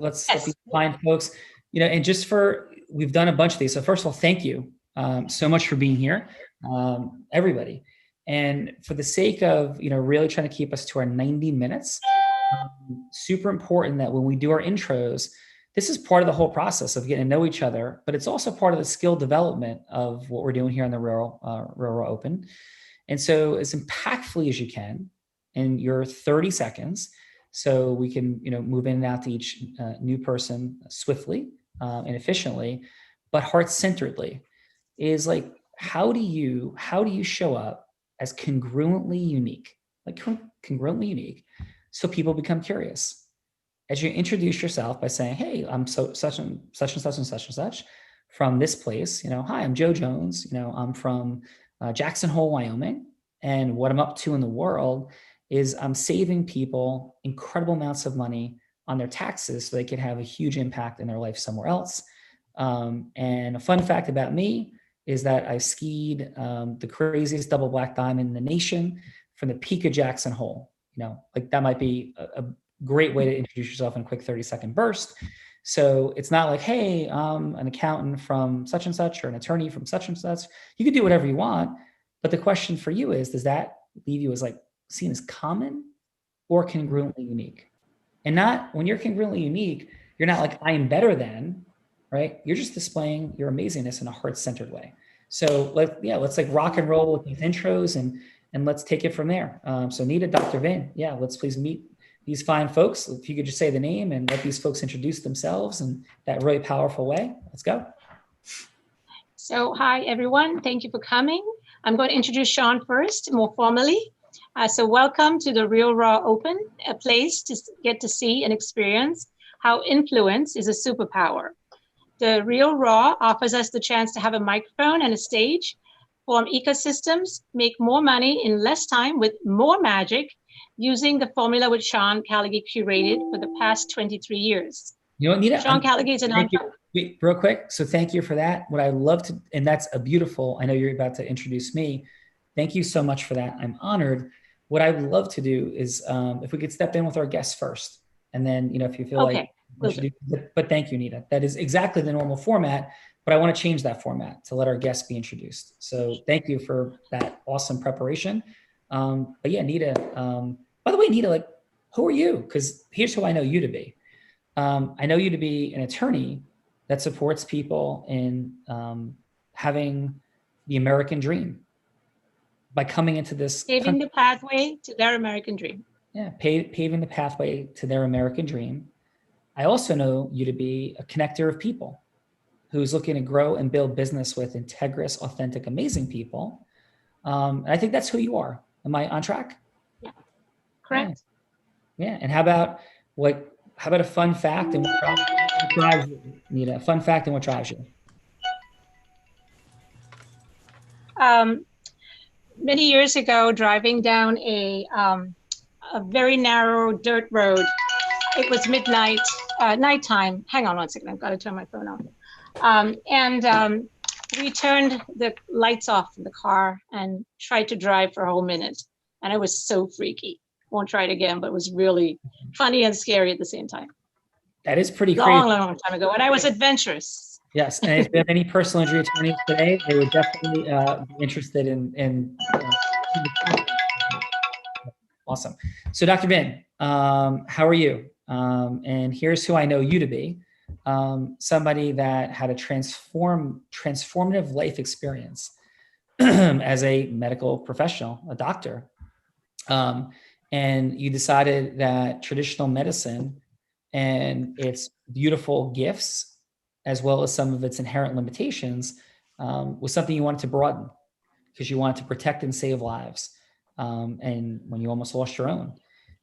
let's Yes. find folks, and just we've done a bunch of these. So first of all, thank you so much for being here, everybody. And for the sake of, really trying to keep us to our 90 minutes, super important that when we do our intros, this is part of the whole process of getting to know each other, but it's also part of the skill development of what we're doing here on the Real Open. And so as impactfully as you can in your 30 seconds, so we can, move in and out to each new person swiftly and efficiently, but heart-centeredly, is like, how do you show up as congruently unique, congruently unique, so people become curious? As you introduce yourself by saying, hey, I'm such and such and such and such and such from this place, hi, I'm Joe Jones, I'm from Jackson Hole, Wyoming. And what I'm up to in the world is I'm saving people incredible amounts of money on their taxes so they can have a huge impact in their life somewhere else. And a fun fact about me is that I skied the craziest double black diamond in the nation from the peak of Jackson Hole. That might be a great way to introduce yourself in a quick 30-second burst. So it's not like, hey, I'm an accountant from such and such or an attorney from such and such. You can do whatever you want. But the question for you is, does that leave you as seen as common or congruently unique? And not, when you're congruently unique, you're not like, I am better than, right? You're just displaying your amazingness in a heart-centered way. So let's rock and roll with these intros and let's take it from there. So Nita, Dr. Vin, let's please meet these fine folks. If you could just say the name and let these folks introduce themselves in that really powerful way. Let's go. So hi, everyone. Thank you for coming. I'm going to introduce Sean first, more formally. So welcome to the Real Raw Open, a place to get to see and experience how influence is a superpower. The Real Raw offers us the chance to have a microphone and a stage, form ecosystems, make more money in less time with more magic, using the formula which Sean Callagy curated for the past 23 years. You know what, Nita? Sean Callagy is an entrepreneur. Wait, real quick. So thank you for that. What I love to, and that's a beautiful, I know you're about to introduce me. Thank you so much for that. I'm honored. What I would love to do is if we could step in with our guests first. And then, if you feel but thank you, Nita. That is exactly the normal format, but I want to change that format to let our guests be introduced. So thank you for that awesome preparation. But yeah, Nita, by the way, Nita, who are you? Because here's who I know you to be. I know you to be an attorney that supports people in having the American dream by coming into this paving the pathway to their American dream. Yeah, paving the pathway to their American dream. I also know you to be a connector of people who's looking to grow and build business with integrous, authentic, amazing people. And I think that's who you are. Am I on track? Yeah, correct. Yeah. And how about a fun fact and what drives you, Nita? A fun fact and what drives you? Many years ago, driving down a very narrow dirt road, it was midnight, nighttime. Hang on one second, I've got to turn my phone off. We turned the lights off in the car and tried to drive for a whole minute. And it was so freaky. Won't try it again, but it was really funny and scary at the same time. That is pretty crazy. Long time ago, when I was adventurous. Yes, and if you have any personal injury attorneys today, they would definitely be interested in Awesome. So Dr. Vin, how are you? And here's who I know you to be. Somebody that had a transformative life experience as a medical professional, a doctor. And you decided that traditional medicine and its beautiful gifts, as well as some of its inherent limitations, was something you wanted to broaden because you wanted to protect and save lives. And when you almost lost your own,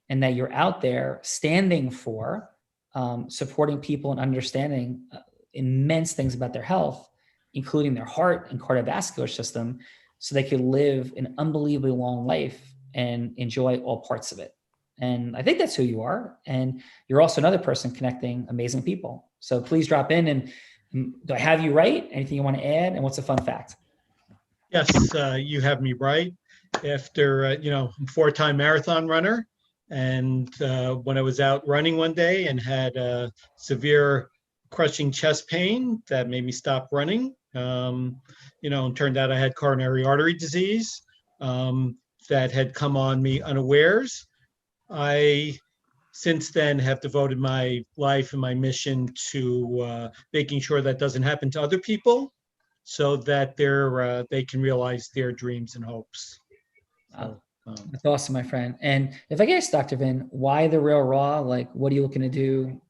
and that you're out there standing for supporting people and understanding immense things about their health, including their heart and cardiovascular system, so they could live an unbelievably long life and enjoy all parts of it. And I think that's who you are. And you're also another person connecting amazing people. So please drop in. And do I have you right? Anything you want to add? And what's a fun fact? Yes, you have me right. After, I'm a 4-time marathon runner. And when I was out running one day and had a severe crushing chest pain that made me stop running, and turned out I had coronary artery disease that had come on me unawares. I since then have devoted my life and my mission to making sure that doesn't happen to other people, so that they can realize their dreams and hopes. So, that's awesome, my friend. And if I could ask Dr. Vin, why the Real Raw? Like, what are you looking to do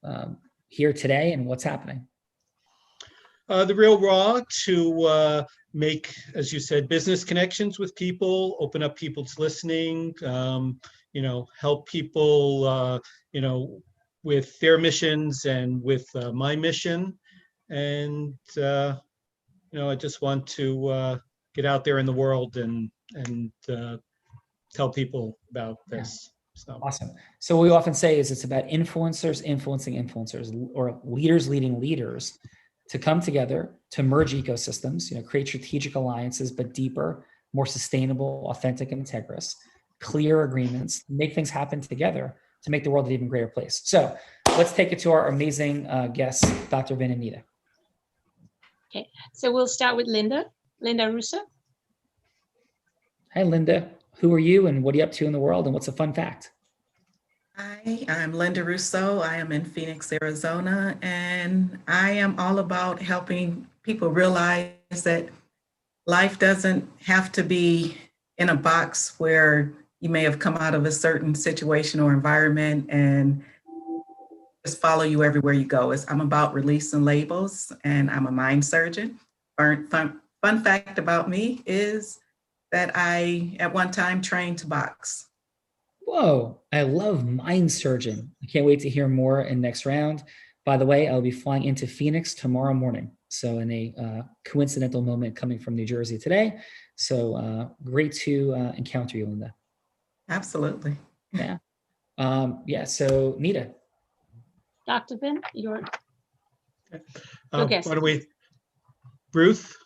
here today, and what's happening? The Real Raw to make, as you said, business connections with people, open up people's listening, help people, with their missions and with my mission. And, I just want to get out there in the world and tell people about this. So. Awesome. So what we often say is it's about influencers influencing influencers, or leaders leading leaders, to come together, to merge ecosystems, create strategic alliances, but deeper, more sustainable, authentic, and integrous, clear agreements, make things happen together to make the world an even greater place. So let's take it to our amazing guests, Dr. Vin and Nita. Okay, so we'll start with Linda Russo. Hi, Linda. Who are you and what are you up to in the world, and what's a fun fact? Hi, I'm Linda Russo. I am in Phoenix, Arizona, and I am all about helping people realize that life doesn't have to be in a box where you may have come out of a certain situation or environment and just follow you everywhere you go. I'm about releasing labels, and I'm a mind surgeon. Fun fact about me is that I, at one time, trained to box. Whoa, I love mind surgeon. I can't wait to hear more in next round. By the way, I'll be flying into Phoenix tomorrow morning. So in a coincidental moment coming from New Jersey today. So great to encounter you, Linda. Absolutely. Yeah. So Nita. Dr. Vin, your guest. Why don't we, Ruth?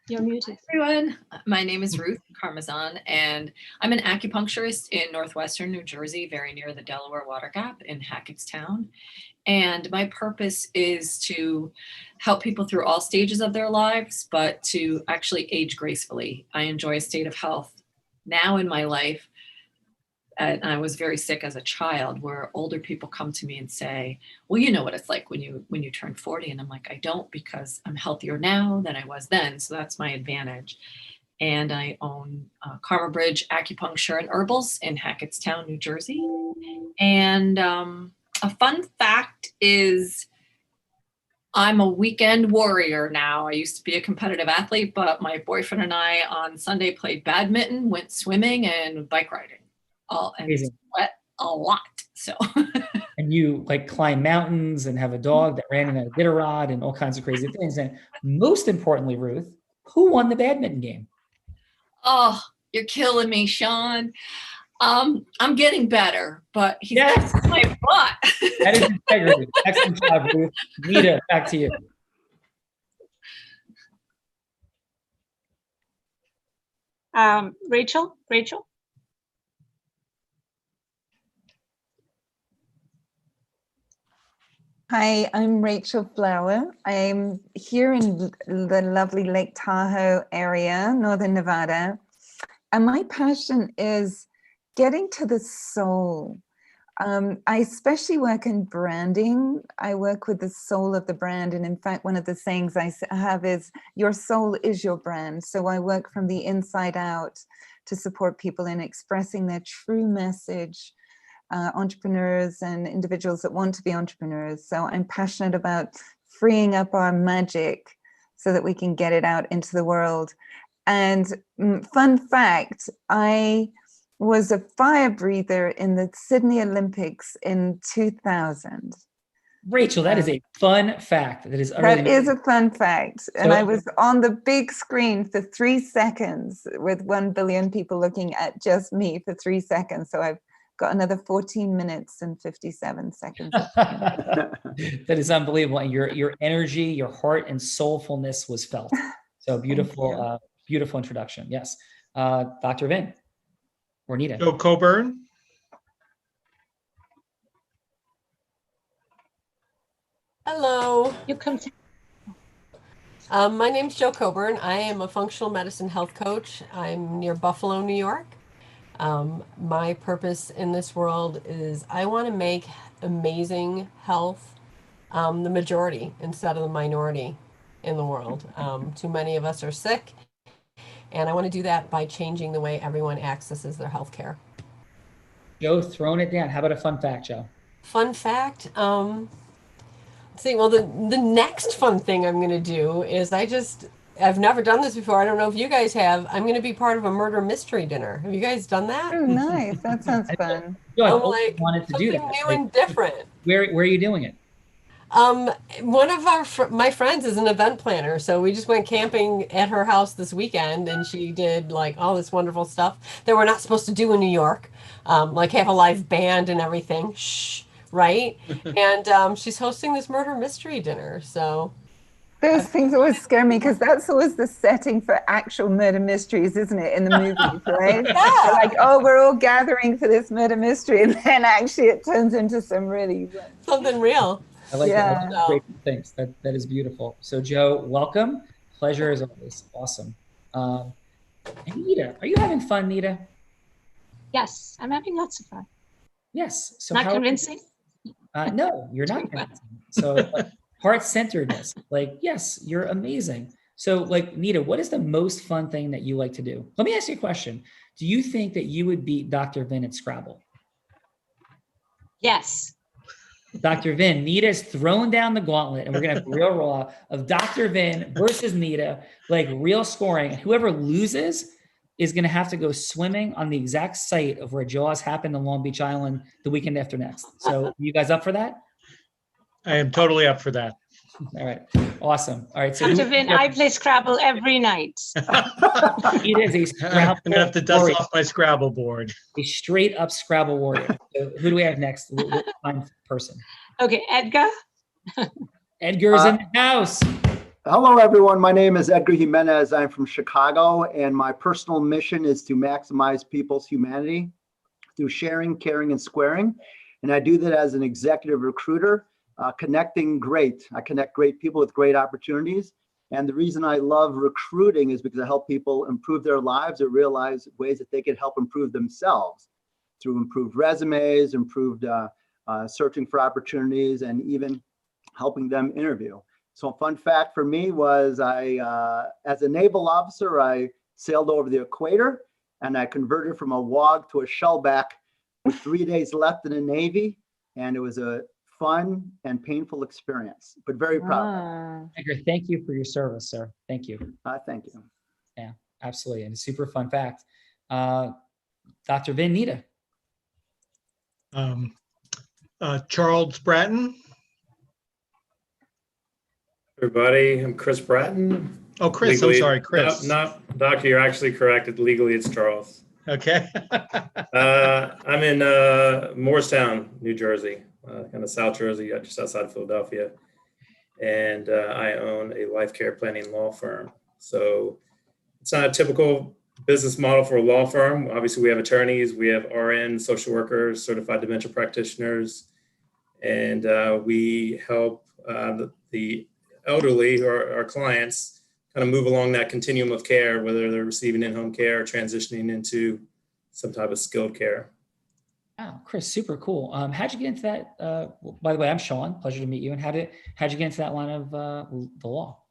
You're muted. Everyone, my name is Ruth Carmazan, and I'm an acupuncturist in northwestern New Jersey, very near the Delaware Water Gap in Hackettstown. And my purpose is to help people through all stages of their lives, but to actually age gracefully. I enjoy a state of health now in my life. And I was very sick as a child, where older people come to me and say, well, you know what it's like when you turn 40. And I'm like, I don't, because I'm healthier now than I was then. So that's my advantage. And I own Karma Bridge Acupuncture and Herbals in Hackettstown, New Jersey. And a fun fact is I'm a weekend warrior now. I used to be a competitive athlete, but my boyfriend and I on Sunday played badminton, went swimming, and bike riding. And sweat a lot. So. And you like climb mountains and have a dog that ran in a Iditarod and all kinds of crazy things. And most importantly, Ruth, who won the badminton game? Oh, you're killing me, Sean. I'm getting better, but he's my butt. That is integrity. Excellent job, Ruth. Nita, back to you. Rachel. Hi, I'm Rachel Flower. I'm here in the lovely Lake Tahoe area, Northern Nevada. And my passion is getting to the soul. I especially work in branding. I work with the soul of the brand. And in fact, one of the sayings I have is, your soul is your brand. So I work from the inside out to support people in expressing their true message, entrepreneurs and individuals that want to be entrepreneurs. So I'm passionate about freeing up our magic so that we can get it out into the world. And fun fact, I was a fire breather in the Sydney Olympics in 2000. Rachel, that is a fun fact. That is a fun fact. And I was on the big screen for 3 seconds with 1 billion people looking at just me for 3 seconds. So I've got another 14 minutes and 57 seconds. That is unbelievable. And your energy, your heart and soulfulness was felt. So beautiful, beautiful introduction. Yes. Dr. Vin or Nita. Joe Coburn. Hello. You come to My name's Joe Coburn. I am a functional medicine health coach. I'm near Buffalo, New York. My purpose in this world is I want to make amazing health the majority instead of the minority in the world. Too many of us are sick, and I want to do that by changing the way everyone accesses their health care. Joe, throwing it down. How about a fun fact, Joe? Fun fact. Let's see, well, the next fun thing I'm going to do is I've never done this before. I don't know if you guys have. I'm going to be part of a murder mystery dinner. Have you guys done that? Oh, nice. That sounds fun. Joe, I I'm always like, wanted to do something that. new Like, and different. where are you doing it? One of my friends is an event planner, so we just went camping at her house this weekend, and she did like all this wonderful stuff that we're not supposed to do in New York, like have a live band and everything. Shh, right? And she's hosting this murder mystery dinner. So Those things always scare me because that's always the setting for actual murder mysteries, isn't it? In the movies, right? Yeah. They're like, oh, we're all gathering for this murder mystery, and then actually it turns into some really something real. I like Yeah. that. Great. Thanks. That is beautiful. So Joe, welcome. Pleasure as always. Awesome. And Nita, are you having fun, Nita? Yes, I'm having lots of fun. Yes. So Not how- convincing? No, you're not convincing. So like, heart-centeredness. Like, yes, you're amazing. So like, Nita, what is the most fun thing that you like to do? Let me ask you a question. Do you think that you would beat Dr. Vin at Scrabble? Yes. Dr. Vin, Nita's throwing down the gauntlet, and we're gonna have a real roll of Dr. Vin versus Nita, like real scoring. Whoever loses is gonna have to go swimming on the exact site of where Jaws happened on Long Beach Island the weekend after next. So, you guys up for that? I am totally up for that. All right, awesome. All right, so Dr. Vin, I play Scrabble every night. Nita is a Scrabble I'm gonna have to dust warrior, off my Scrabble board. a straight up Scrabble warrior. So who do we have next? What fine person? Okay, Edgar. Edgar's in the house. Hello, everyone. My name is Edgar Jimenez. I'm from Chicago, and my personal mission is to maximize people's humanity through sharing, caring, and squaring. And I do that as an executive recruiter, connecting great. I connect great people with great opportunities. And the reason I love recruiting is because I help people improve their lives or realize ways that they can help improve themselves through improved resumes, improved searching for opportunities, and even helping them interview. So a fun fact for me was as a naval officer, I sailed over the equator and I converted from a WOG to a shellback with 3 days left in the Navy. And it was a fun and painful experience, but very proud. Edgar, thank you for your service, sir. Thank you. Thank you. Yeah, absolutely. And a super fun fact. Dr. Vin, Nita. Charles Bratton. Everybody, I'm Chris Bratton. Oh, Chris, I'm sorry, Chris. Not Doctor, you're actually corrected. Legally, it's Charles. Okay. I'm in Morristown, New Jersey, kind of South Jersey, just outside of Philadelphia. And I own a life care planning law firm. So it's not a typical business model for a law firm. Obviously, we have attorneys, we have RNs, social workers, certified dementia practitioners, and we help the elderly or our clients kind of move along that continuum of care, whether they're receiving in-home care or transitioning into some type of skilled care. Wow, Chris, super cool. How'd you get into that? By the way, I'm Sean. Pleasure to meet you. And how'd you get into that line of the law?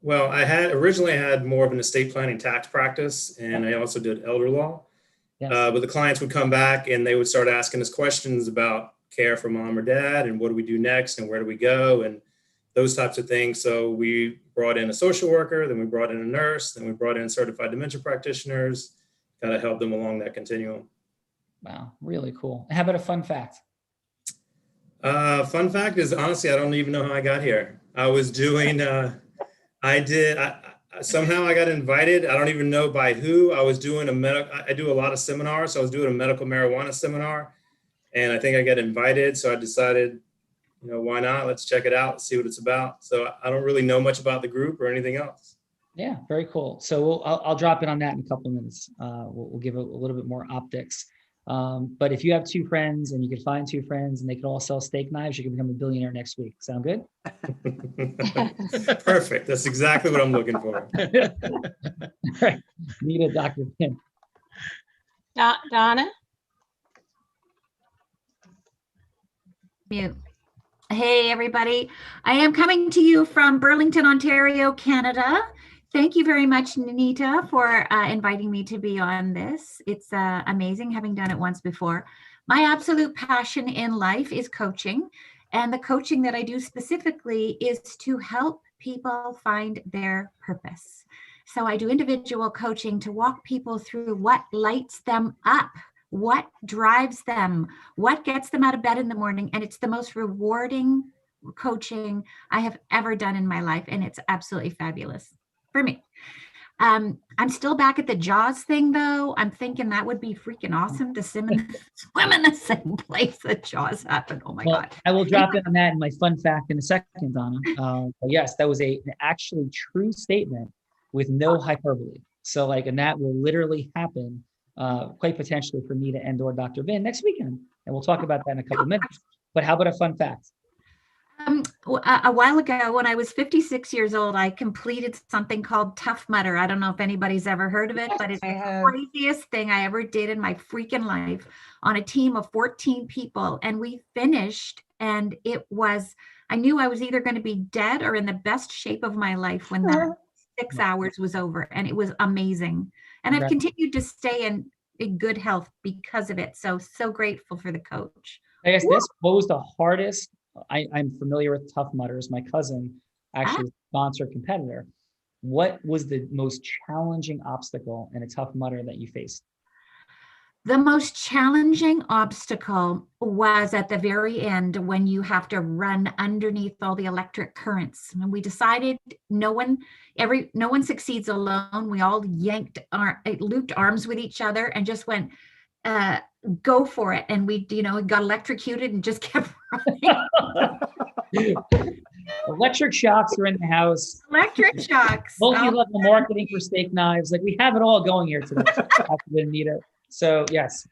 Well, I originally had more of an estate planning tax practice, and I also did elder law. Yes. But the clients would come back and they would start asking us questions about care for mom or dad and what do we do next and where do we go and those types of things. So we brought in a social worker, then we brought in a nurse, then we brought in certified dementia practitioners, kind of help them along that continuum. Wow, really cool. How about a fun fact? Fun fact is, honestly, I don't even know how I got here. I was doing, somehow I got invited. I don't even know by who. I was doing I do a lot of seminars. So I was doing a medical marijuana seminar, and I think I got invited. So I decided, why not? Let's check it out, see what it's about. So I don't really know much about the group or anything else. Yeah, very cool. So I'll drop in on that in a couple of minutes. We'll give a little bit more optics. But if you have two friends and you could find two friends and they could all sell steak knives, you can become a billionaire next week. Sound good? Perfect. That's exactly what I'm looking for. Right. Nita, Dr. Kim. Donna? Mute. Hey, everybody. I am coming to you from Burlington, Ontario, Canada. Thank you very much, Nita, for inviting me to be on this. It's amazing, having done it once before. My absolute passion in life is coaching, and the coaching that I do specifically is to help people find their purpose. So I do individual coaching to walk people through what lights them up, what drives them, what gets them out of bed in the morning. And it's the most rewarding coaching I have ever done in my life. And it's absolutely fabulous for me. I'm still back at the Jaws thing, though. I'm thinking that would be freaking awesome to swim in the same place that Jaws happened. Oh my God. I will drop in on that in my fun fact in a second, Donna. But yes, that was an actually true statement with no hyperbole. So and that will literally happen quite potentially for Nita and or Dr. Vin next weekend. And we'll talk about that in a couple of minutes. But how about a fun fact? A while ago, when I was 56 years old, I completed something called Tough Mudder. I don't know if anybody's ever heard of it, but it's the craziest thing I ever did in my freaking life on a team of 14 people. And we finished, and I knew I was either going to be dead or in the best shape of my life when that 6 hours was over. And it was amazing. And I've continued to stay in good health because of it. So grateful for the coach. I guess what was the hardest? I'm familiar with Tough Mudders. My cousin actually was a sponsored competitor. What was the most challenging obstacle in a Tough Mudder that you faced? The most challenging obstacle was at the very end when you have to run underneath all the electric currents. And we decided no one succeeds alone. We all looped arms with each other and just went, go for it. And we got electrocuted and just kept running. Electric shocks are in the house. Electric shocks. Multi-level marketing for steak knives. We have it all going here today. Nita. So yes,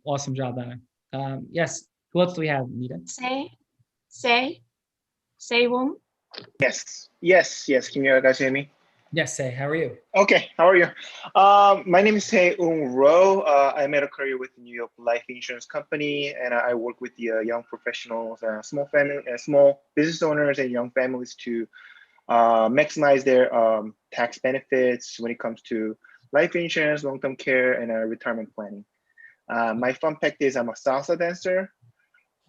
awesome job, Donna. Yes, who else do we have, Nita? Say, Wong. Yes. Can you guys hear me? Yes, Say, how are you? Okay, how are you? My name is Tae-Ung Ro. I made a career with the New York Life Insurance Company, and I work with the young professionals, small business owners, and young families to maximize their tax benefits when it comes to life insurance, long-term care, and retirement planning. My fun fact is I'm a salsa dancer,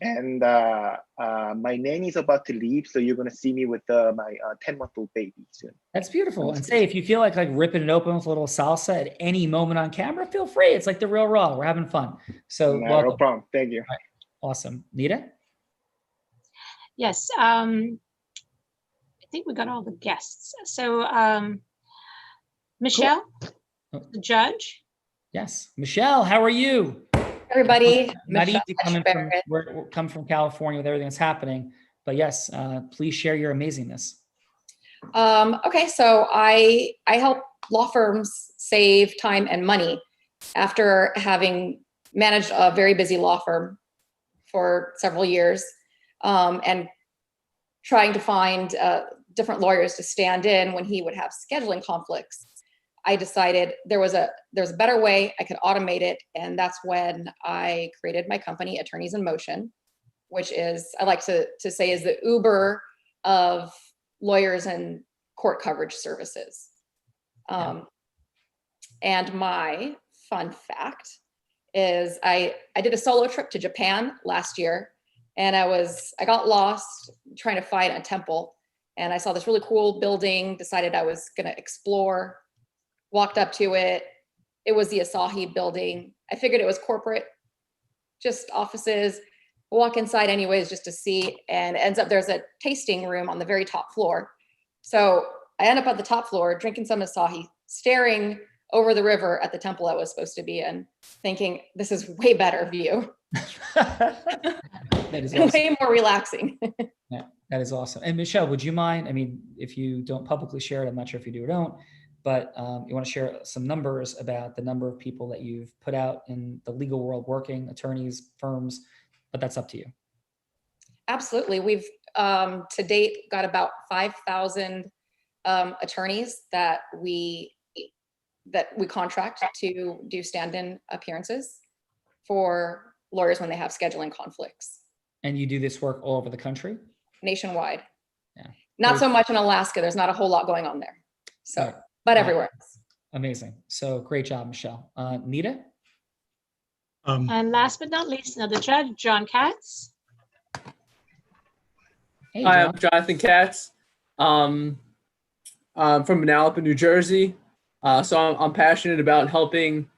and my nanny's about to leave, so you're going to see me with my 10-month-old baby soon. That's beautiful. And Say, if you feel like ripping it open with a little salsa at any moment on camera, feel free. It's like the Real Raw. We're having fun. So no problem. Thank you. Right. Awesome. Nita? Yes. I think we got all the guests. So Michelle, cool. The judge. Yes. Michelle, how are you? Everybody, not easy come from California with everything that's happening, but yes, please share your amazingness. Okay, so I help law firms save time and money after having managed a very busy law firm for several years, and trying to find different lawyers to stand in when he would have scheduling conflicts. I decided there was a better way I could automate it, and that's when I created my company, Attorneys in Motion, which is, I like to say, is the Uber of lawyers and court coverage services. And my fun fact is I did a solo trip to Japan last year, and I got lost trying to find a temple, and I saw this really cool building, decided I was going to explore. Walked up to it. It was the Asahi building. I figured it was corporate, just offices. Walk inside anyways, just to see, and it ends up there's a tasting room on the very top floor. So I end up at the top floor, drinking some Asahi, staring over the river at the temple I was supposed to be in, thinking this is way better view. That is awesome. Way more relaxing. Yeah, that is awesome. And Michelle, would you mind? I mean, if you don't publicly share it, I'm not sure if you do or don't, but you want to share some numbers about the number of people that you've put out in the legal world working, attorneys, firms, but that's up to you. Absolutely. We've to date got about 5,000 attorneys that we contract to do stand-in appearances for lawyers when they have scheduling conflicts. And you do this work all over the country? Nationwide. Yeah. Not Great. so much in Alaska. There's not a whole lot going on there. So, Right. but everywhere else. Amazing. So great job, Michelle. Nita? And last but not least, another judge, John Katz. Hey, Hi, John. I'm Jonathan Katz. I'm from Manalapan, New Jersey. So I'm passionate about helping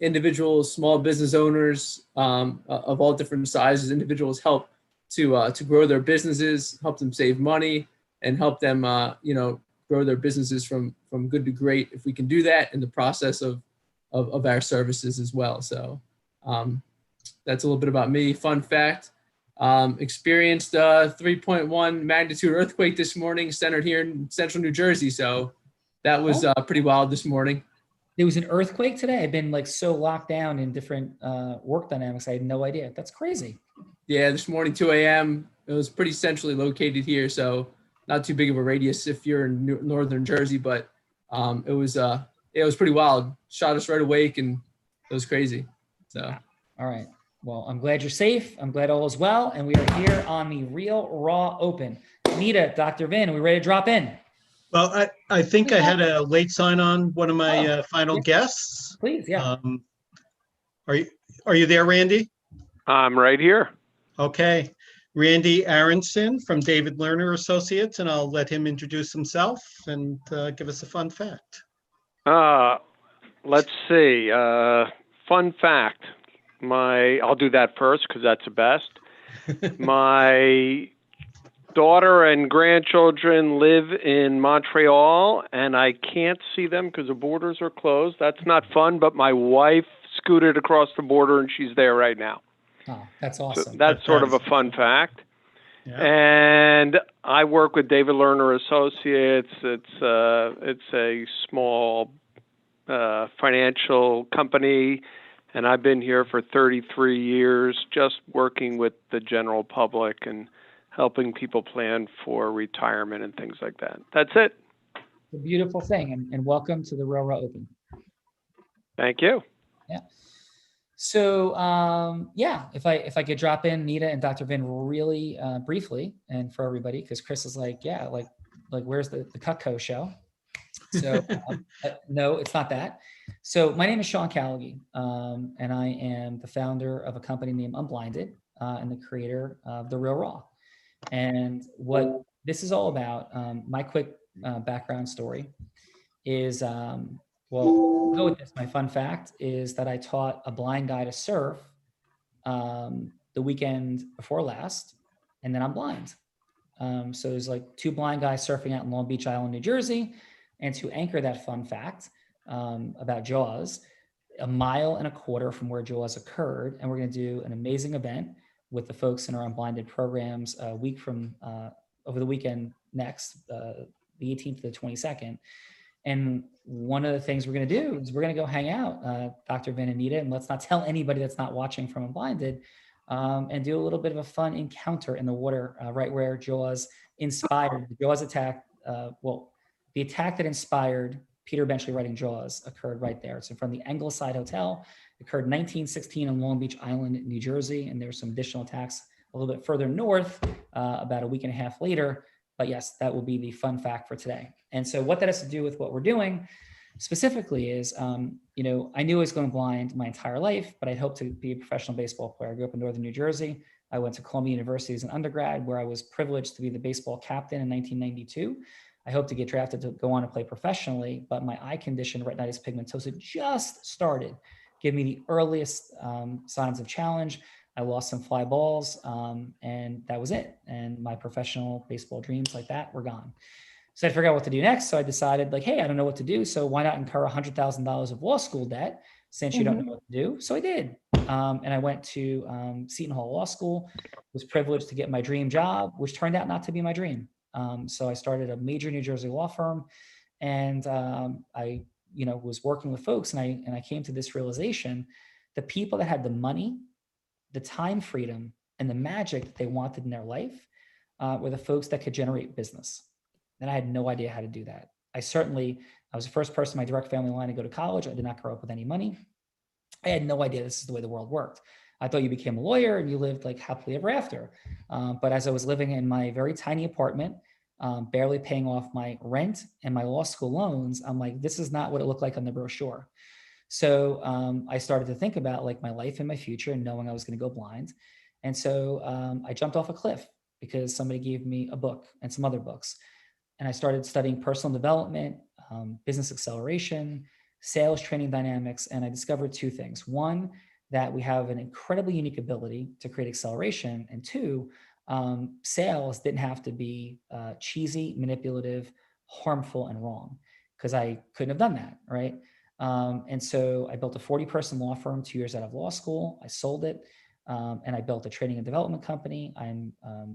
individuals, small business owners of all different sizes, individuals help to grow their businesses, help them save money, and help them grow their businesses from good to great. If we can do that in the process of our services as well. So that's a little bit about me. Fun fact. Experienced 3.1 magnitude earthquake this morning, centered here in central New Jersey. So that was pretty wild this morning. There was an earthquake today. I've been like so locked down in different work dynamics. I had no idea. That's crazy. Yeah, this morning, 2 a.m. It was pretty centrally located here. So not too big of a radius if you're in northern Jersey, but it was pretty wild. Shot us right awake and it was crazy. So. All right. Well, I'm glad you're safe. I'm glad all is well. And we are here on the Real Raw Open. Nita, Dr. Vin, are we ready to drop in? Well, I think I had a late sign on one of my final guests. Please, yeah. Are you there, Randy? I'm right here. Okay. Randy Aronson from David Lerner Associates, and I'll let him introduce himself and give us a fun fact. Let's see. Fun fact. I'll do that first because that's the best. My daughter and grandchildren live in Montreal, and I can't see them because the borders are closed. That's not fun, but my wife scooted across the border, and she's there right now. Oh, that's awesome. So that's sort of a fun fact. Yeah. And I work with David Lerner Associates. It's a small financial company. And I've been here for 33 years, just working with the general public and helping people plan for retirement and things like that. That's it. It's a beautiful thing. And welcome to the Real Raw Open. Thank you. Yeah. So, if I could drop in Nita and Dr. Vin really briefly, and for everybody, because Chris is like, yeah, like where's the Cutco show? So no, it's not that. So my name is Sean Callagy, and I am the founder of a company named Unblinded and the creator of The Real Raw. And what this is all about, my quick background story is, go with this. My fun fact is that I taught a blind guy to surf the weekend before last, and then I'm blind. So there's like two blind guys surfing out in Long Beach Island, New Jersey. And to anchor that fun fact about Jaws, 1.25 miles from where Jaws occurred, and we're going to do an amazing event with the folks in our Unblinded programs a week from over the weekend next, the 18th to the 22nd. And one of the things we're going to do is we're going to go hang out, Dr. Vin and Nita, and let's not tell anybody that's not watching from Unblinded, and do a little bit of a fun encounter in the water right where Jaws inspired the Jaws attack. The attack that inspired Peter Benchley writing Jaws occurred right there. So from the Angleside Hotel, it occurred in 1916 on Long Beach Island, New Jersey. And there's some additional attacks a little bit further north, about a week and a half later. But yes, that will be the fun fact for today. And so what that has to do with what we're doing specifically is, I knew I was going blind my entire life, but I'd hoped to be a professional baseball player. I grew up in Northern New Jersey. I went to Columbia University as an undergrad, where I was privileged to be the baseball captain in 1992. I hope to get drafted to go on and play professionally, but my eye condition, retinitis pigmentosa, just started giving me the earliest signs of challenge. I lost some fly balls, and that was it. And my professional baseball dreams like that were gone. So I figured out what to do next. So I decided like, hey, I don't know what to do. So why not incur $100,000 of law school debt since you don't know what to do? So I did. And I went to Seton Hall Law School, was privileged to get my dream job, which turned out not to be my dream. So I started a major New Jersey law firm, and I, was working with folks, and I came to this realization: the people that had the money, the time freedom, and the magic that they wanted in their life were the folks that could generate business. And I had no idea how to do that. I was the first person in my direct family line to go to college. I did not grow up with any money. I had no idea this is the way the world worked. I thought you became a lawyer and you lived like happily ever after. But as I was living in my very tiny apartment, barely paying off my rent and my law school loans, I'm like, this is not what it looked like on the brochure. So I started to think about like my life and my future, and knowing I was going to go blind. And so I jumped off a cliff because somebody gave me a book and some other books. And I started studying personal development, business acceleration, sales training dynamics. And I discovered two things. One, that we have an incredibly unique ability to create acceleration. And two, sales didn't have to be cheesy, manipulative, harmful, and wrong, because I couldn't have done that, right? And so I built a 40-person law firm 2 years out of law school. I sold it, and I built a training and development company. I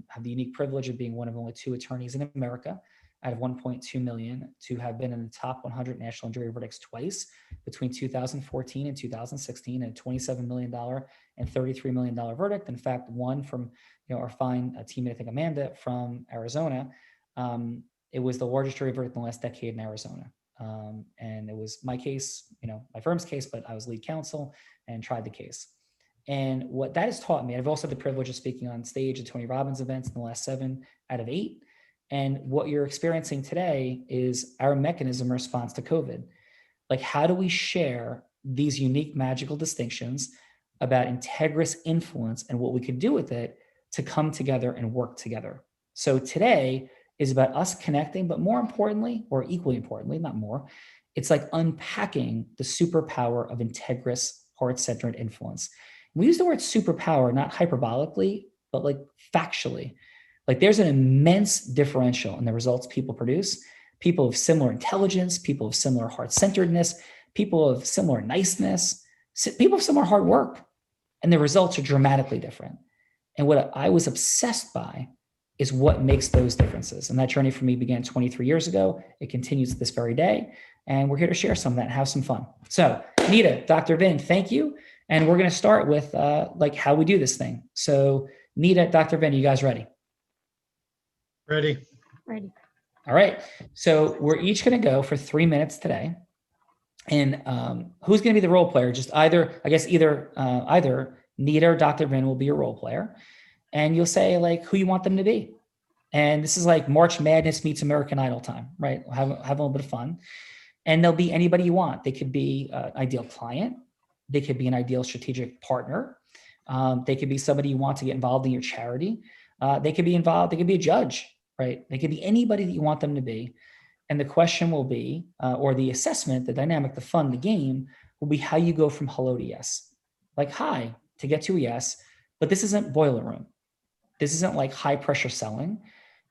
have the unique privilege of being one of only 2 attorneys in America out of 1.2 million to have been in the top 100 national jury verdicts twice between 2014 and 2016, a $27 million and $33 million verdict. In fact, one from our fine teammate, I think Amanda from Arizona. It was the largest jury verdict in the last decade in Arizona. And it was my case, my firm's case, but I was lead counsel and tried the case. And what that has taught me, I've also had the privilege of speaking on stage at Tony Robbins events in the last 7 out of 8. And what you're experiencing today is our mechanism response to COVID. Like, how do we share these unique magical distinctions about integrous influence and what we could do with it to come together and work together? So today is about us connecting, but more importantly, or equally importantly, not more, it's like unpacking the superpower of integrous, heart-centered influence. We use the word superpower, not hyperbolically, but like factually. Like, there's an immense differential in the results people produce. People of similar intelligence, people of similar heart-centeredness, people of similar niceness, people of similar hard work, and the results are dramatically different. And what I was obsessed by is what makes those differences. And that journey for me began 23 years ago. It continues to this very day. And we're here to share some of that and have some fun. So Nita, Dr. Vin, thank you. And we're going to start with like how we do this thing. So Nita, Dr. Vin, you guys ready? Ready. Ready. All right. So we're each going to go for 3 minutes today. And who's going to be the role player? Just either Nita or Dr. Vin will be your role player. And you'll say like who you want them to be. And this is like March Madness meets American Idol time, right? We'll have a little bit of fun. And they'll be anybody you want. They could be an ideal client. They could be an ideal strategic partner. They could be somebody you want to get involved in your charity. They could be involved. They could be a judge, right? They could be anybody that you want them to be. And the question will be, or the assessment, the dynamic, the fun, the game will be how you go from hello to yes. Like hi to get to a yes, but this isn't boiler room. This isn't like high pressure selling.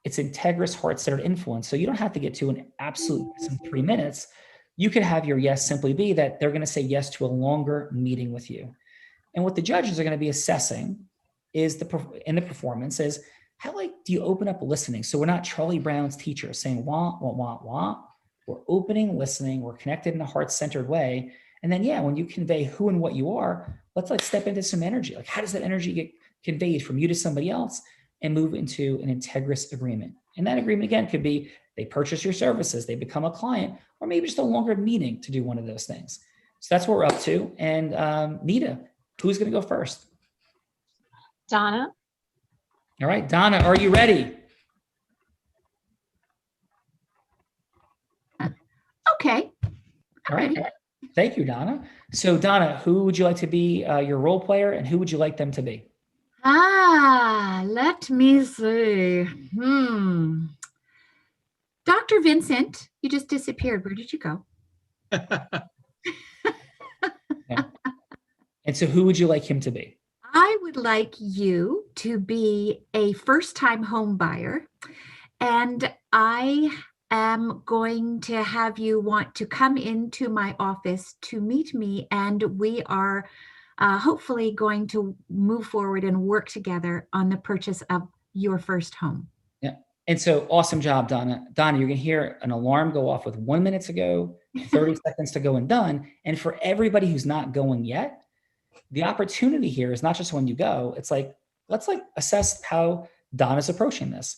It's integrous, heart-centered influence. So you don't have to get to an absolute yes in 3 minutes. You could have your yes simply be that they're going to say yes to a longer meeting with you. And what the judges are going to be assessing is in the performance is how do you open up listening? So we're not Charlie Brown's teacher saying wah, wah, wah, wah. We're opening, listening. We're connected in a heart-centered way. And then, when you convey who and what you are, let's step into some energy. Like, how does that energy get conveyed from you to somebody else and move into an integrous agreement? And that agreement, again, could be they purchase your services, they become a client, or maybe just a longer meeting to do one of those things. So that's what we're up to. And Nita, who's going to go first? Donna. All right, Donna, are you ready? Okay. All right. Thank you, Donna. So Donna, who would you like to be your role player, and who would you like them to be? Let me see. Dr. Vincent, you just disappeared. Where did you go? Yeah. And so who would you like him to be? I would like you to be a first-time home buyer. And I am going to have you want to come into my office to meet me, and we are hopefully going to move forward and work together on the purchase of your first home. Yeah. And so awesome job, Donna. Donna, you're going to hear an alarm go off with 1 minute to go, 30 seconds to go and done. And for everybody who's not going yet, the opportunity here is not just when you go, it's like, let's like assess how Donna's approaching this.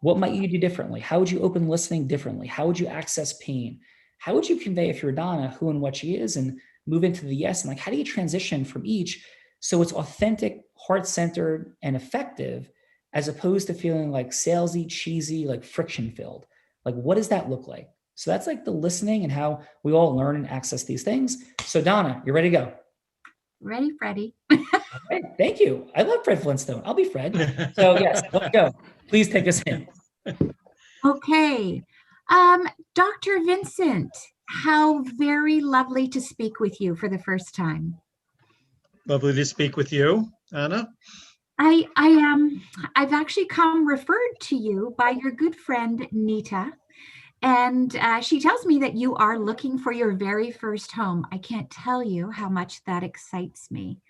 What might you do differently? How would you open listening differently? How would you access pain? How would you convey, if you're Donna, who and what she is, and move into the yes? And like, how do you transition from each so it's authentic, heart-centered, and effective, as opposed to feeling like salesy, cheesy, like friction filled? Like, what does that look like? So that's like the listening and how we all learn and access these things. So Donna, you're ready to go. Ready, Freddie? Okay, thank you. I love Fred Flintstone. I'll be Fred. So yes, let's go. Please take us in. Okay. Dr. Vincent, how very lovely to speak with you for the first time. Lovely to speak with you, Anna. I've actually come referred to you by your good friend, Nita. And she tells me that you are looking for your very first home. I can't tell you how much that excites me.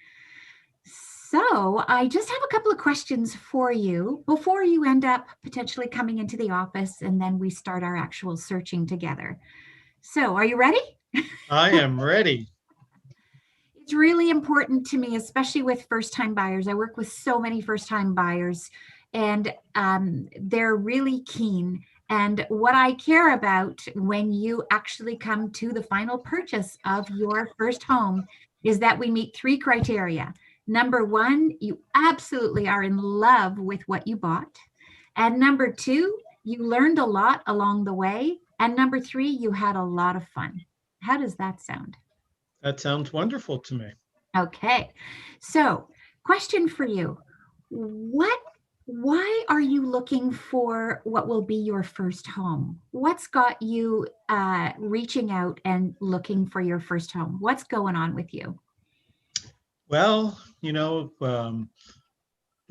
So I just have a couple of questions for you before you end up potentially coming into the office, and then we start our actual searching together. So are you ready? I am ready. It's really important to me, especially with first-time buyers. I work with so many first-time buyers, and they're really keen. And what I care about when you actually come to the final purchase of your first home is that we meet 3 criteria. Number 1, you absolutely are in love with what you bought. And number 2, you learned a lot along the way. And number 3, you had a lot of fun. How does that sound? That sounds wonderful to me. Okay. So, question for you. Why are you looking for what will be your first home? What's got you reaching out and looking for your first home? What's going on with you? Well, we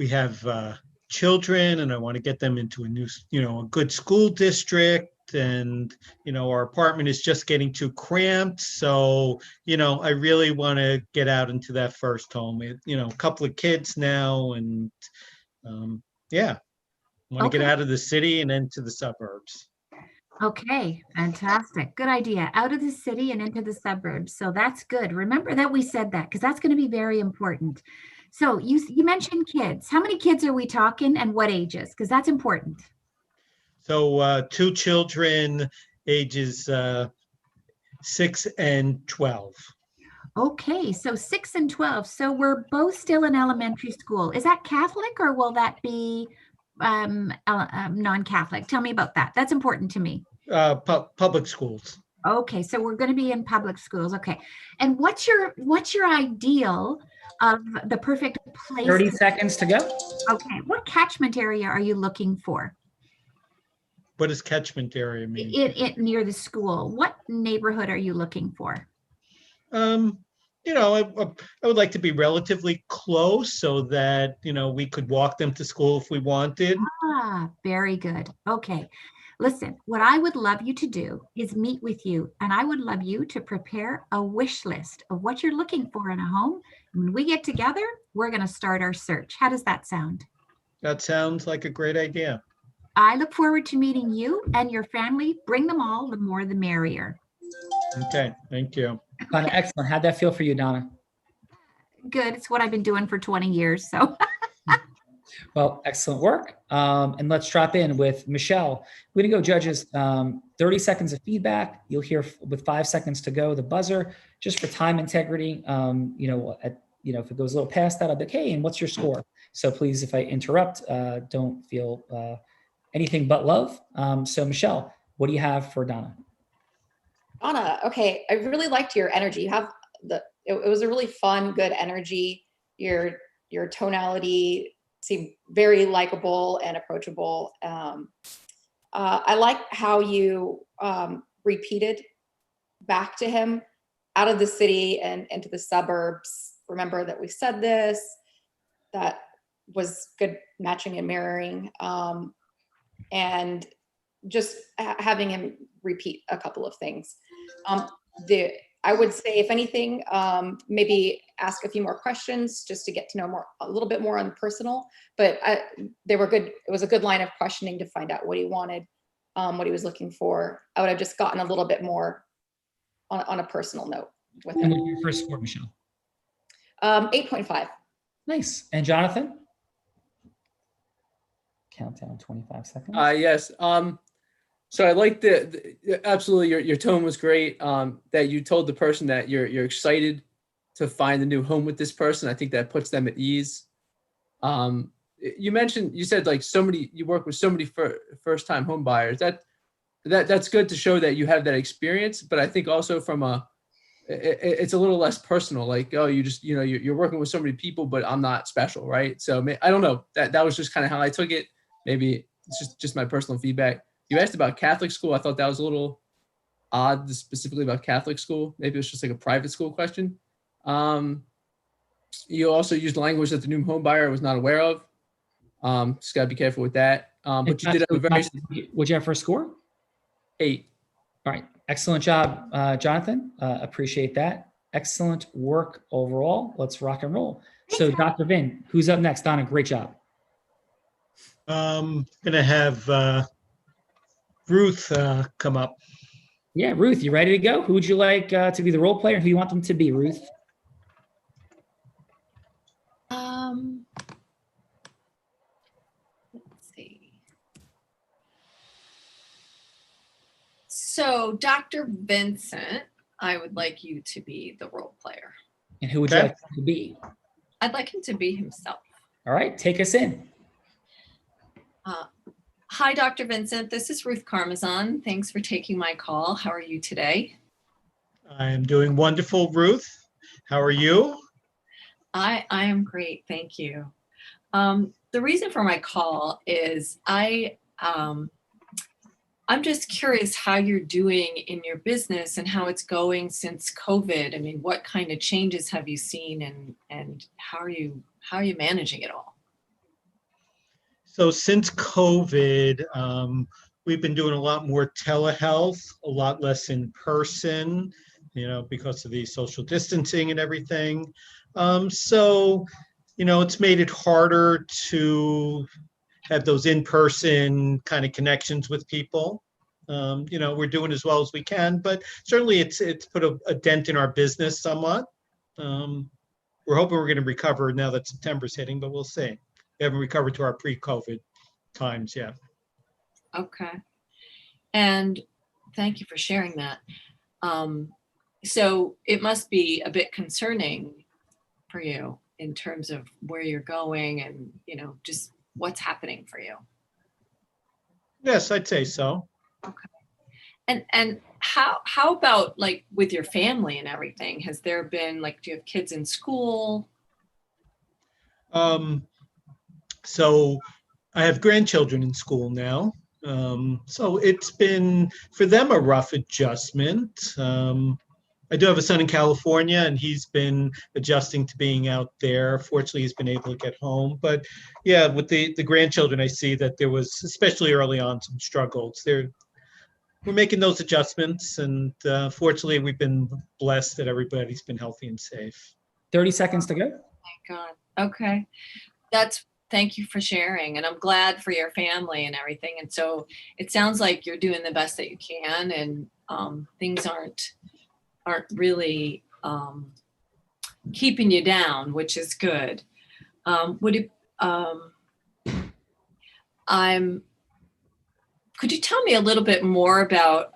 have children, and I want to get them into a new, a good school district. And, our apartment is just getting too cramped. So, I really want to get out into that first home. A couple of kids now, and yeah, I want to get out of the city and into the suburbs. Okay, fantastic. Good idea. Out of the city and into the suburbs. So that's good. Remember that we said that, because that's going to be very important. So you mentioned kids. How many kids are we talking, and what ages? Because that's important. So 2 children, ages 6 and 12. Okay, so 6 and 12. So we're both still in elementary school. Is that Catholic, or will that be non-Catholic? Tell me about that. That's important to me. Public schools. Okay, so we're going to be in public schools. Okay, and what's your ideal of the perfect place? 30 seconds to go. Okay, what catchment area are you looking for? What does catchment area mean? It near the school. What neighborhood are you looking for? I would like to be relatively close so that, we could walk them to school if we wanted. Ah, very good. Okay. Listen, what I would love you to do is meet with you, and I would love you to prepare a wish list of what you're looking for in a home. When we get together, we're going to start our search. How does that sound? That sounds like a great idea. I look forward to meeting you and your family. Bring them all, the more the merrier. Okay, thank you. Donna, excellent. How'd that feel for you, Donna? Good. It's what I've been doing for 20 years. So. Well, excellent work. And let's drop in with Michelle. We're going to go, judges. 30 seconds of feedback. You'll hear with 5 seconds to go, the buzzer, just for time integrity. If it goes a little past that, I'll be like, hey, and what's your score? So please, if I interrupt, don't feel anything but love. So Michelle, what do you have for Donna? Donna, okay, I really liked your energy. You have it was a really fun, good energy. Your tonality seemed very likable and approachable. I like how you repeated back to him, out of the city and into the suburbs. Remember that we said this. That was good matching and mirroring. And just having him repeat a couple of things. I would say, if anything, maybe ask a few more questions just to get to know a little bit more on personal. But they were good. It was a good line of questioning to find out what he wanted, what he was looking for. I would have just gotten a little bit more on a personal note with him. And what's your first score, Michelle? 8.5. Nice. And Jonathan? Countdown 25 seconds. Yes. So I like absolutely your tone was great. That you told the person that you're excited to find a new home with this person. I think that puts them at ease. You said like you work with so many first time home buyers. That's good to show that you have that experience. But I think also it's a little less personal. Like, oh, you're working with so many people, but I'm not special, right? So I don't know. That was just kind of how I took it. Maybe it's just my personal feedback. You asked about Catholic school. I thought that was a little odd, specifically about Catholic school. Maybe it was just like a private school question. You also used language that the new home buyer was not aware of. Just gotta be careful with that. But you did have a very. What'd you have for a score? 8. All right. Excellent job, Jonathan. Appreciate that. Excellent work overall. Let's rock and roll. So Dr. Vin, who's up next? Donna, great job. Gonna have Ruth come up. Yeah, Ruth, you ready to go? Who would you like to be the role player? Who do you want them to be, Ruth? Let's see. So, Dr. Vincent, I would like you to be the role player. And who would you like him to be? I'd like him to be himself. All right, take us in. Hi, Dr. Vincent. This is Ruth Carmazon. Thanks for taking my call. How are you today? I am doing wonderful, Ruth. How are you? I am great. Thank you. The reason for my call is I'm just curious how you're doing in your business and how it's going since COVID. I mean, what kind of changes have you seen and how are you managing it all? So since COVID, we've been doing a lot more telehealth, a lot less in person, because of the social distancing and everything. So, it's made it harder to have those in-person kind of connections with people. We're doing as well as we can, but certainly it's put a dent in our business somewhat. We're hoping we're going to recover now that September's hitting, but we'll see. We haven't recovered to our pre-COVID times yet. Okay. And thank you for sharing that. So it must be a bit concerning for you in terms of where you're going and, just what's happening for you. Yes, I'd say so. Okay. And how about like with your family and everything? Has there been do you have kids in school? So I have grandchildren in school now. So it's been, for them, a rough adjustment. I do have a son in California, and he's been adjusting to being out there. Fortunately, he's been able to get home. But yeah, with the grandchildren, I see that there was, especially early on, some struggles. We're making those adjustments, and fortunately, we've been blessed that everybody's been healthy and safe. 30 seconds to go. Oh my God. Okay. Thank you for sharing. And I'm glad for your family and everything. And so it sounds like you're doing the best that you can, and things aren't really keeping you down, which is good. Could you tell me a little bit more about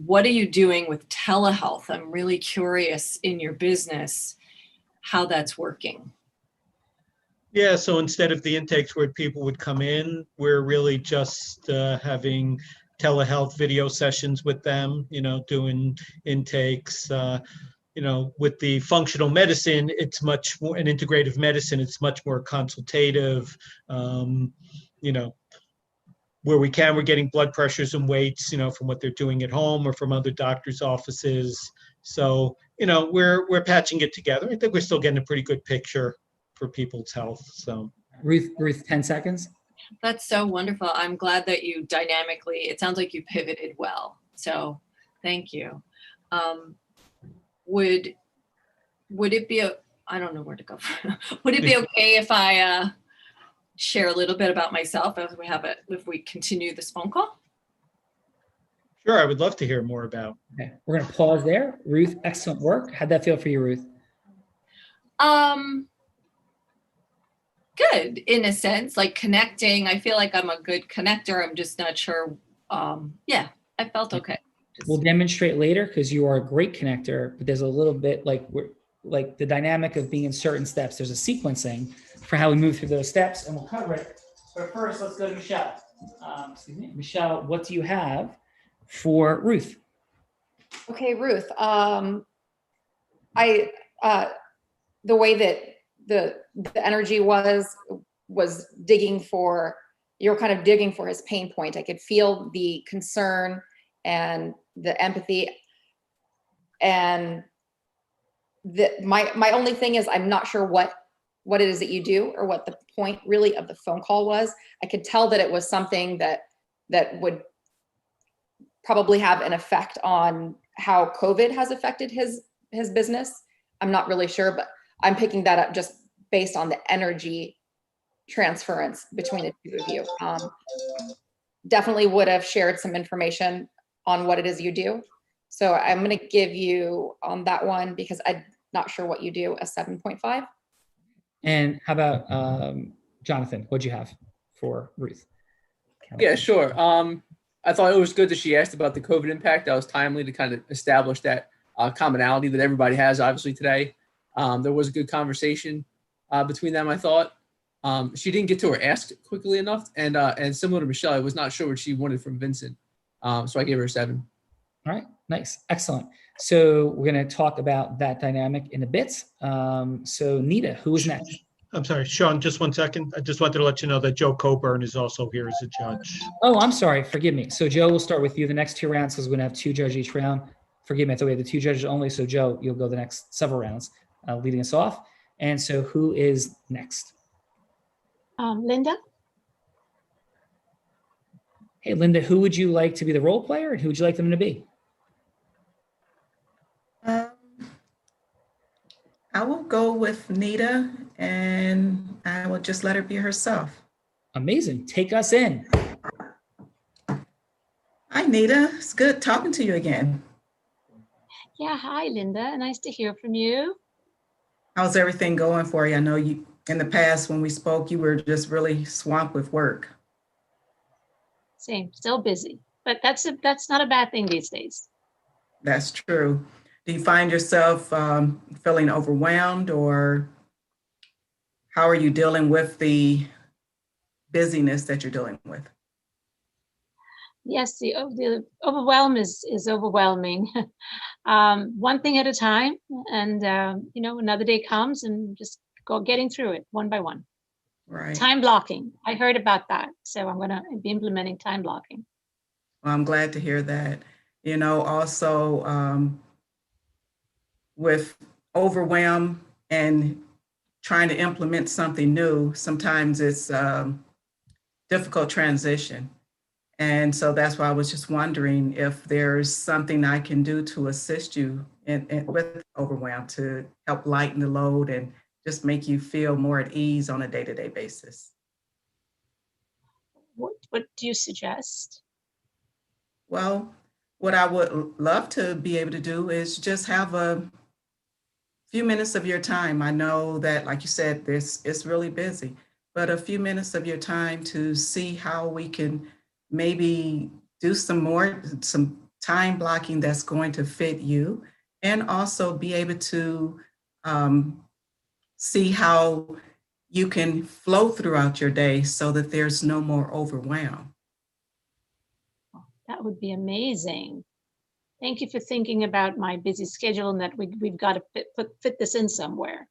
what are you doing with telehealth? I'm really curious in your business how that's working. Yeah, so instead of the intakes where people would come in, we're really just having telehealth video sessions with them, doing intakes. With the functional medicine, it's much more an integrative medicine. It's much more consultative, where we can, we're getting blood pressures and weights, from what they're doing at home or from other doctors' offices. So, we're patching it together. I think we're still getting a pretty good picture for people's health. So Ruth, 10 seconds. That's so wonderful. I'm glad that you dynamically, it sounds like you pivoted well. So thank you. Would it be, I don't know where to go. Would it be okay if I share a little bit about myself as if we continue this phone call? Sure, I would love to hear more about. Okay, we're gonna pause there. Ruth, excellent work. How'd that feel for you, Ruth? Good in a sense, like connecting. I feel like I'm a good connector. I'm just not sure. Yeah, I felt okay. We'll demonstrate later because you are a great connector, but there's a little bit like the dynamic of being in certain steps. There's a sequencing for how we move through those steps, and we'll cover it. But first, let's go to Michelle. Excuse me, Michelle, what do you have for Ruth? Okay, Ruth. The way that the energy was digging for, you're kind of digging for his pain point. I could feel the concern and the empathy. And my only thing is I'm not sure what it is that you do or what the point really of the phone call was. I could tell that it was something that would probably have an effect on how COVID has affected his business. I'm not really sure, but I'm picking that up just based on the energy transference between the two of you. Definitely would have shared some information on what it is you do. So I'm going to give you on that one, because I'm not sure what you do, a 7.5. And how about Jonathan? What'd you have for Ruth? Yeah, sure. I thought it was good that she asked about the COVID impact. That was timely to kind of establish that commonality that everybody has, obviously, today. There was a good conversation between them, I thought. She didn't get to her ask quickly enough. And similar to Michelle, I was not sure what she wanted from Vincent. So I gave her a 7. All right, nice, excellent. So we're going to talk about that dynamic in a bit. So Nita, who is next? I'm sorry, Sean, just 1 second. I just wanted to let you know that Joe Coburn is also here as a judge. Oh, I'm sorry, forgive me. So Joe, we'll start with you the next 2 rounds because we're going to have 2 judges each round. Forgive me, I thought we had the 2 judges only. So Joe, you'll go the next several rounds, leading us off. And so who is next? Linda. Hey, Linda, who would you like to be the role player and who would you like them to be? I will go with Nita and I will just let her be herself. Amazing. Take us in. Hi, Nita. It's good talking to you again. Yeah, hi, Linda. Nice to hear from you. How's everything going for you? I know you, in the past when we spoke, you were just really swamped with work. Same, still busy, but that's not a bad thing these days. That's true. Do you find yourself feeling overwhelmed, or how are you dealing with the busyness that you're dealing with? Yes, the overwhelm is overwhelming. One thing at a time, and another day comes, and just getting through it one by one. Right. Time blocking. I heard about that, so I'm going to be implementing time blocking. Well, I'm glad to hear that. Also with overwhelm and trying to implement something new, sometimes it's difficult transition. And so that's why I was just wondering if there's something I can do to assist you with overwhelm, to help lighten the load and just make you feel more at ease on a day-to-day basis. What do you suggest? Well, what I would love to be able to do is just have a few minutes of your time. I know that, like you said, it's really busy, but a few minutes of your time to see how we can maybe do some time blocking that's going to fit you, and also be able to see how you can flow throughout your day so that there's no more overwhelm. That would be amazing. Thank you for thinking about my busy schedule and that we've got to fit this in somewhere.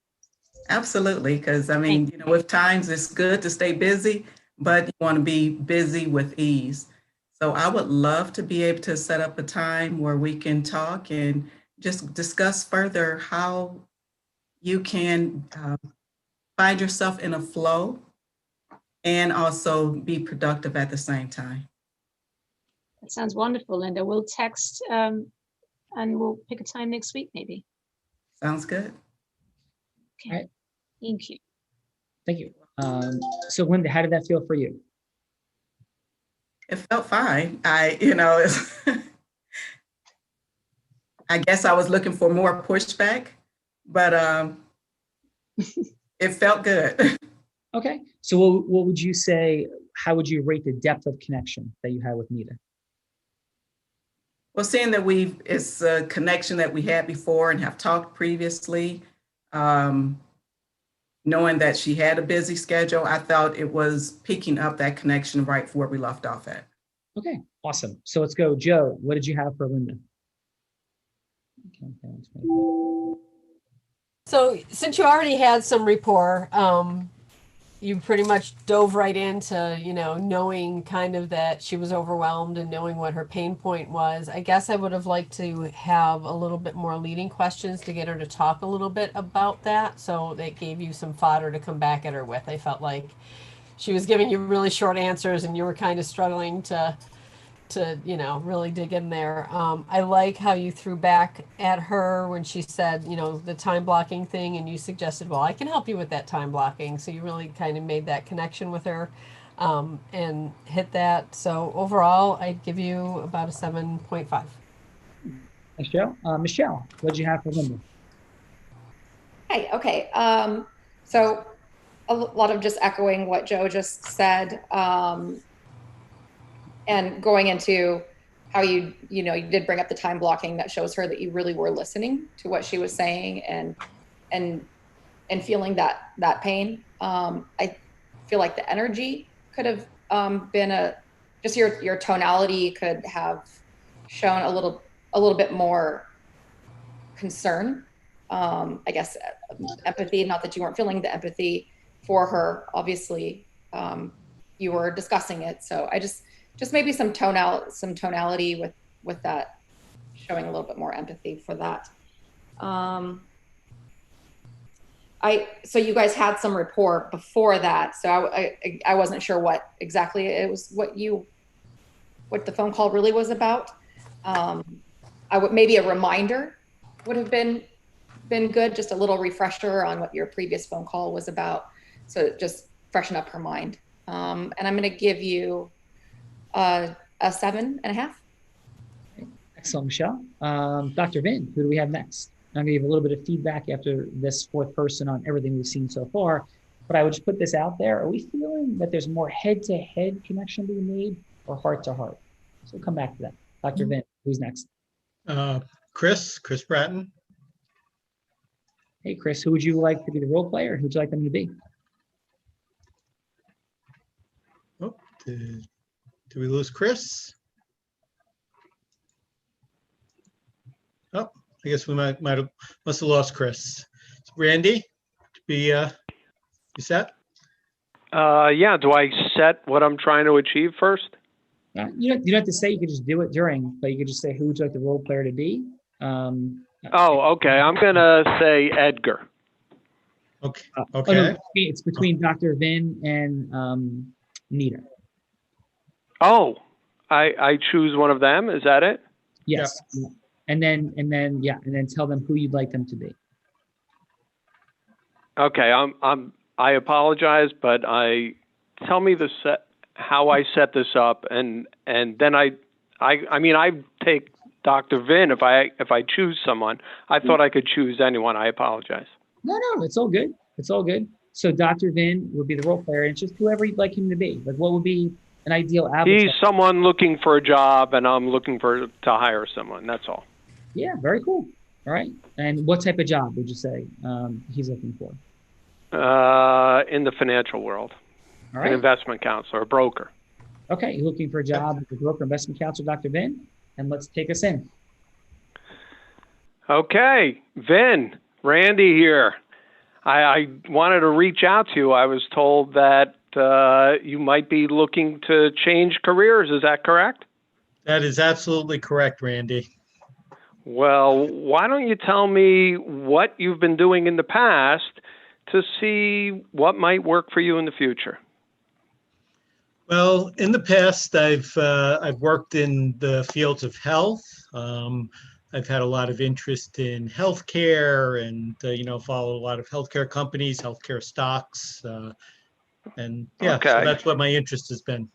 Absolutely, because I mean, with times it's good to stay busy, but you want to be busy with ease. So I would love to be able to set up a time where we can talk and just discuss further how you can find yourself in a flow and also be productive at the same time. That sounds wonderful, Linda. We'll text and we'll pick a time next week, maybe. Sounds good. Okay. All right. Thank you. Thank you. So Linda, how did that feel for you? It felt fine. I guess I was looking for more pushback, but it felt good. Okay. So what would you say, how would you rate the depth of connection that you had with Nita? Well, seeing that it's a connection that we had before and have talked previously, knowing that she had a busy schedule, I thought it was picking up that connection right where we left off at. Okay, awesome. So let's go. Joe, what did you have for Linda? So since you already had some rapport, you pretty much dove right into, knowing kind of that she was overwhelmed and knowing what her pain point was. I guess I would have liked to have a little bit more leading questions to get her to talk a little bit about that. So that gave you some fodder to come back at her with. I felt like she was giving you really short answers and you were kind of struggling to really dig in there. I like how you threw back at her when she said, the time blocking thing, and you suggested, well, I can help you with that time blocking. So you really kind of made that connection with her and hit that. So overall, I'd give you about a 7.5. Thanks, Joe. Michelle, what did you have for Linda? Hi, okay. So a lot of just echoing what Joe just said. And going into how you did bring up the time blocking, that shows her that you really were listening to what she was saying and feeling that pain. I feel like the energy could have been just your tonality could have shown a little bit more concern. I guess empathy, not that you weren't feeling the empathy for her, obviously you were discussing it. So I just maybe some tonality with that, showing a little bit more empathy for that. So you guys had some rapport before that, so I wasn't sure what exactly it was, what the phone call really was about. Maybe a reminder would have been good, just a little refresher on what your previous phone call was about, so just freshen up her mind. And I'm going to give you a 7.5. Excellent, Michelle. Dr. Vin, who do we have next? I'm going to give a little bit of feedback after this fourth person on everything we've seen so far, but I would just put this out there. Are we feeling that there's more head-to-head connection being made or heart-to-heart? So we'll come back to that. Dr. Vin, who's next? Chris Bratton. Hey, Chris, who would you like to be the role player? Who would you like them to be? Oh, did we lose Chris? Oh, I guess we must have lost Chris. Randy, you set? Yeah. Do I set what I'm trying to achieve first? You don't have to say. You could just do it during, but you could just say who would you like the role player to be. Okay. I'm gonna say Edgar. Okay. Oh, no, it's between Dr. Vin and Nita. Oh, I choose one of them. Is that it? Yes. Yeah. And then tell them who you'd like them to be. Okay. I apologize, but tell me how I set this up, and then I take Dr. Vin if I choose someone. I thought I could choose anyone. I apologize. No, it's all good. It's all good. So Dr. Vin would be the role player, and it's just whoever you'd like him to be. Like, what would be an ideal avatar? He's someone looking for a job, and I'm looking to hire someone. That's all. Yeah, very cool. All right. And what type of job would you say he's looking for? In the financial world. All right. An investment counselor, a broker. Okay, you're looking for a job as a broker, investment counselor, Dr. Vin, and let's take us in. Okay, Vin, Randy here. I wanted to reach out to you. I was told that you might be looking to change careers. Is that correct? That is absolutely correct, Randy. Well, why don't you tell me what you've been doing in the past to see what might work for you in the future? Well, in the past, I've worked in the fields of health. I've had a lot of interest in healthcare, and followed a lot of healthcare companies, healthcare stocks, and yeah, so Okay. that's what my interest has been.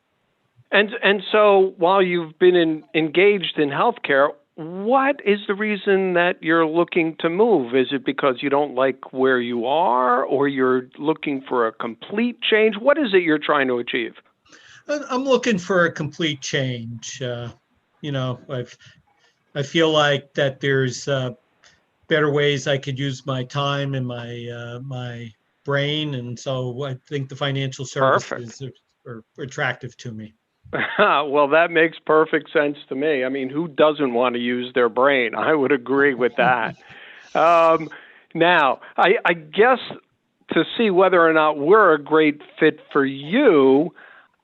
And so while you've been engaged in healthcare, what is the reason that you're looking to move? Is it because you don't like where you are, or you're looking for a complete change? What is it you're trying to achieve? I'm looking for a complete change. I feel like that there's better ways I could use my time and my brain, and so I think the financial services are attractive to me. Well, that makes perfect sense to me. I mean, who doesn't want to use their brain? I would agree with that. Now, I guess to see whether or not we're a great fit for you,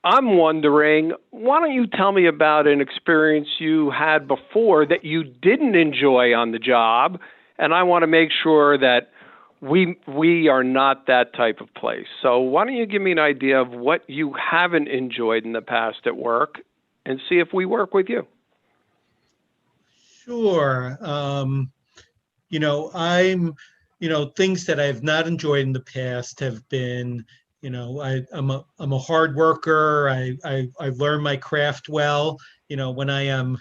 I'm wondering, why don't you tell me about an experience you had before that you didn't enjoy on the job? And I want to make sure that we are not that type of place. So why don't you give me an idea of what you haven't enjoyed in the past at work and see if we work with you? Sure. Things that I've not enjoyed in the past have been, I'm a hard worker. I learn my craft well. When I am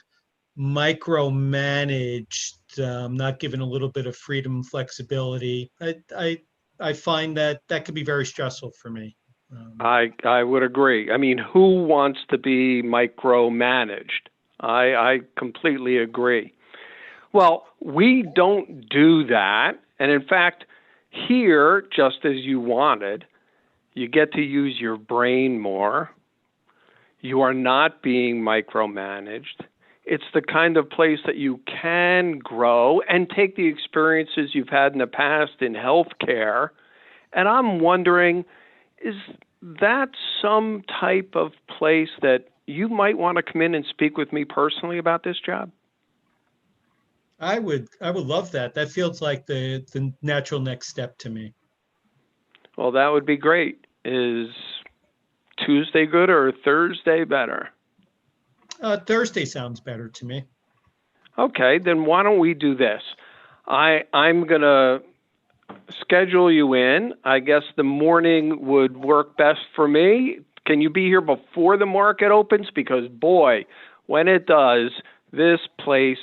micromanaged, not given a little bit of freedom and flexibility, I find that can be very stressful for me. I would agree. I mean, who wants to be micromanaged? I completely agree. Well, we don't do that. And in fact, here, just as you wanted, you get to use your brain more. You are not being micromanaged. It's the kind of place that you can grow and take the experiences you've had in the past in healthcare. And I'm wondering, is that some type of place that you might want to come in and speak with me personally about this job? I would love that. That feels like the natural next step to me. Well, that would be great. Is Tuesday good or Thursday better? Thursday sounds better to me. Okay, then why don't we do this? I'm going to schedule you in. I guess the morning would work best for me. Can you be here before the market opens? Because boy, when it does, this place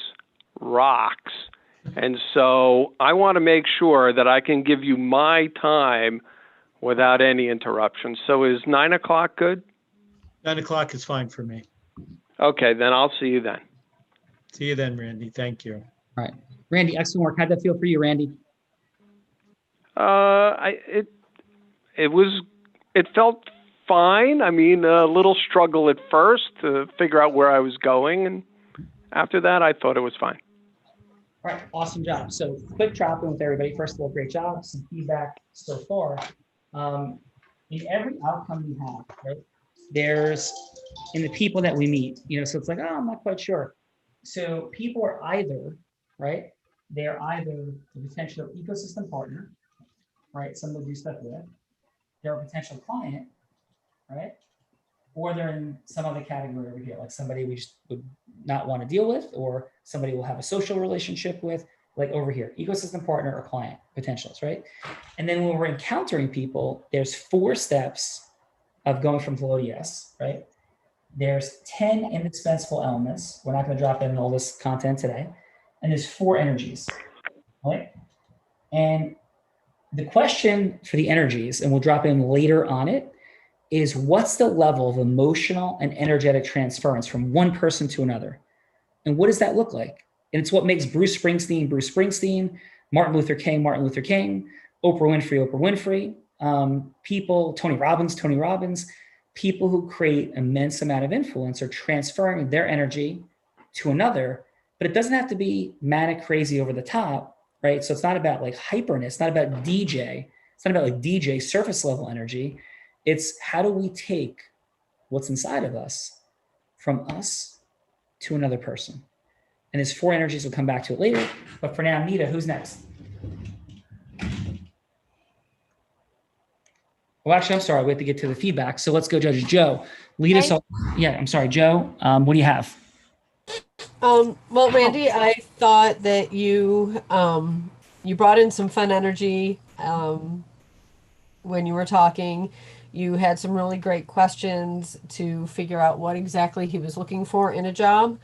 rocks. And so I want to make sure that I can give you my time without any interruptions. So is 9 o'clock good? 9 o'clock is fine for me. Okay, then I'll see you then. See you then, Randy. Thank you. All right. Randy, excellent work. How'd that feel for you, Randy? It felt fine. I mean, a little struggle at first to figure out where I was going. And after that, I thought it was fine. All right, awesome job. So quick drop in with everybody. First of all, great job. Some feedback so far. In every outcome we have, right, there's in the people that we meet, so it's like, oh, I'm not quite sure. So people are either, right, they're either a potential ecosystem partner, right, someone to do stuff with, they're a potential client, right, or they're in some other category over here, like somebody we just would not want to deal with, or somebody we'll have a social relationship with, like over here, ecosystem partner or client potentials, right? And then when we're encountering people, there's 4 steps of going from hello to yes, right? There's 10 indispensable elements. We're not going to drop in all this content today. And there's 4 energies, right? And the question for the energies, and we'll drop in later on it, is what's the level of emotional and energetic transference from one person to another? And what does that look like? And it's what makes Bruce Springsteen, Martin Luther King, Oprah Winfrey, people, Tony Robbins, people who create immense amount of influence are transferring their energy to another, but it doesn't have to be manic, crazy, over the top, right? So it's not about like hyperness, it's not about DJ, it's not about like DJ surface level energy. It's how do we take what's inside of us from us to another person? And there's 4 energies, we'll come back to it later. But for now, Nita, who's next? Well, actually, I'm sorry. We have to get to the feedback. So let's go, Judge Joe. Lead us off. Yeah, I'm sorry, Joe. What do you have? Well, Randy, I thought that you brought in some fun energy when you were talking. You had some really great questions to figure out what exactly he was looking for in a job.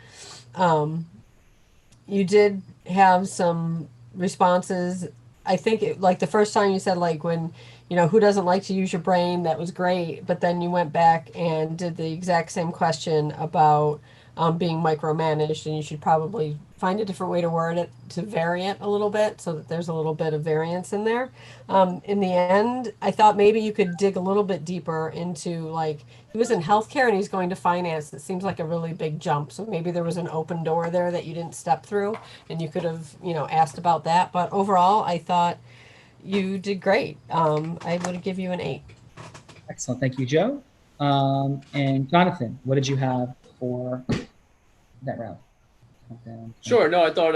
You did have some responses. I think like the first time you said like when, who doesn't like to use your brain, that was great. But then you went back and did the exact same question about being micromanaged, and you should probably find a different way to word it to vary it a little bit so that there's a little bit of variance in there. In the end, I thought maybe you could dig a little bit deeper into like, he was in healthcare and he's going to finance. It seems like a really big jump. So maybe there was an open door there that you didn't step through and you could have, asked about that. But overall, I thought you did great. I would give you an 8. Excellent. Thank you, Joe. And Jonathan, what did you have for that round? Sure. No, I thought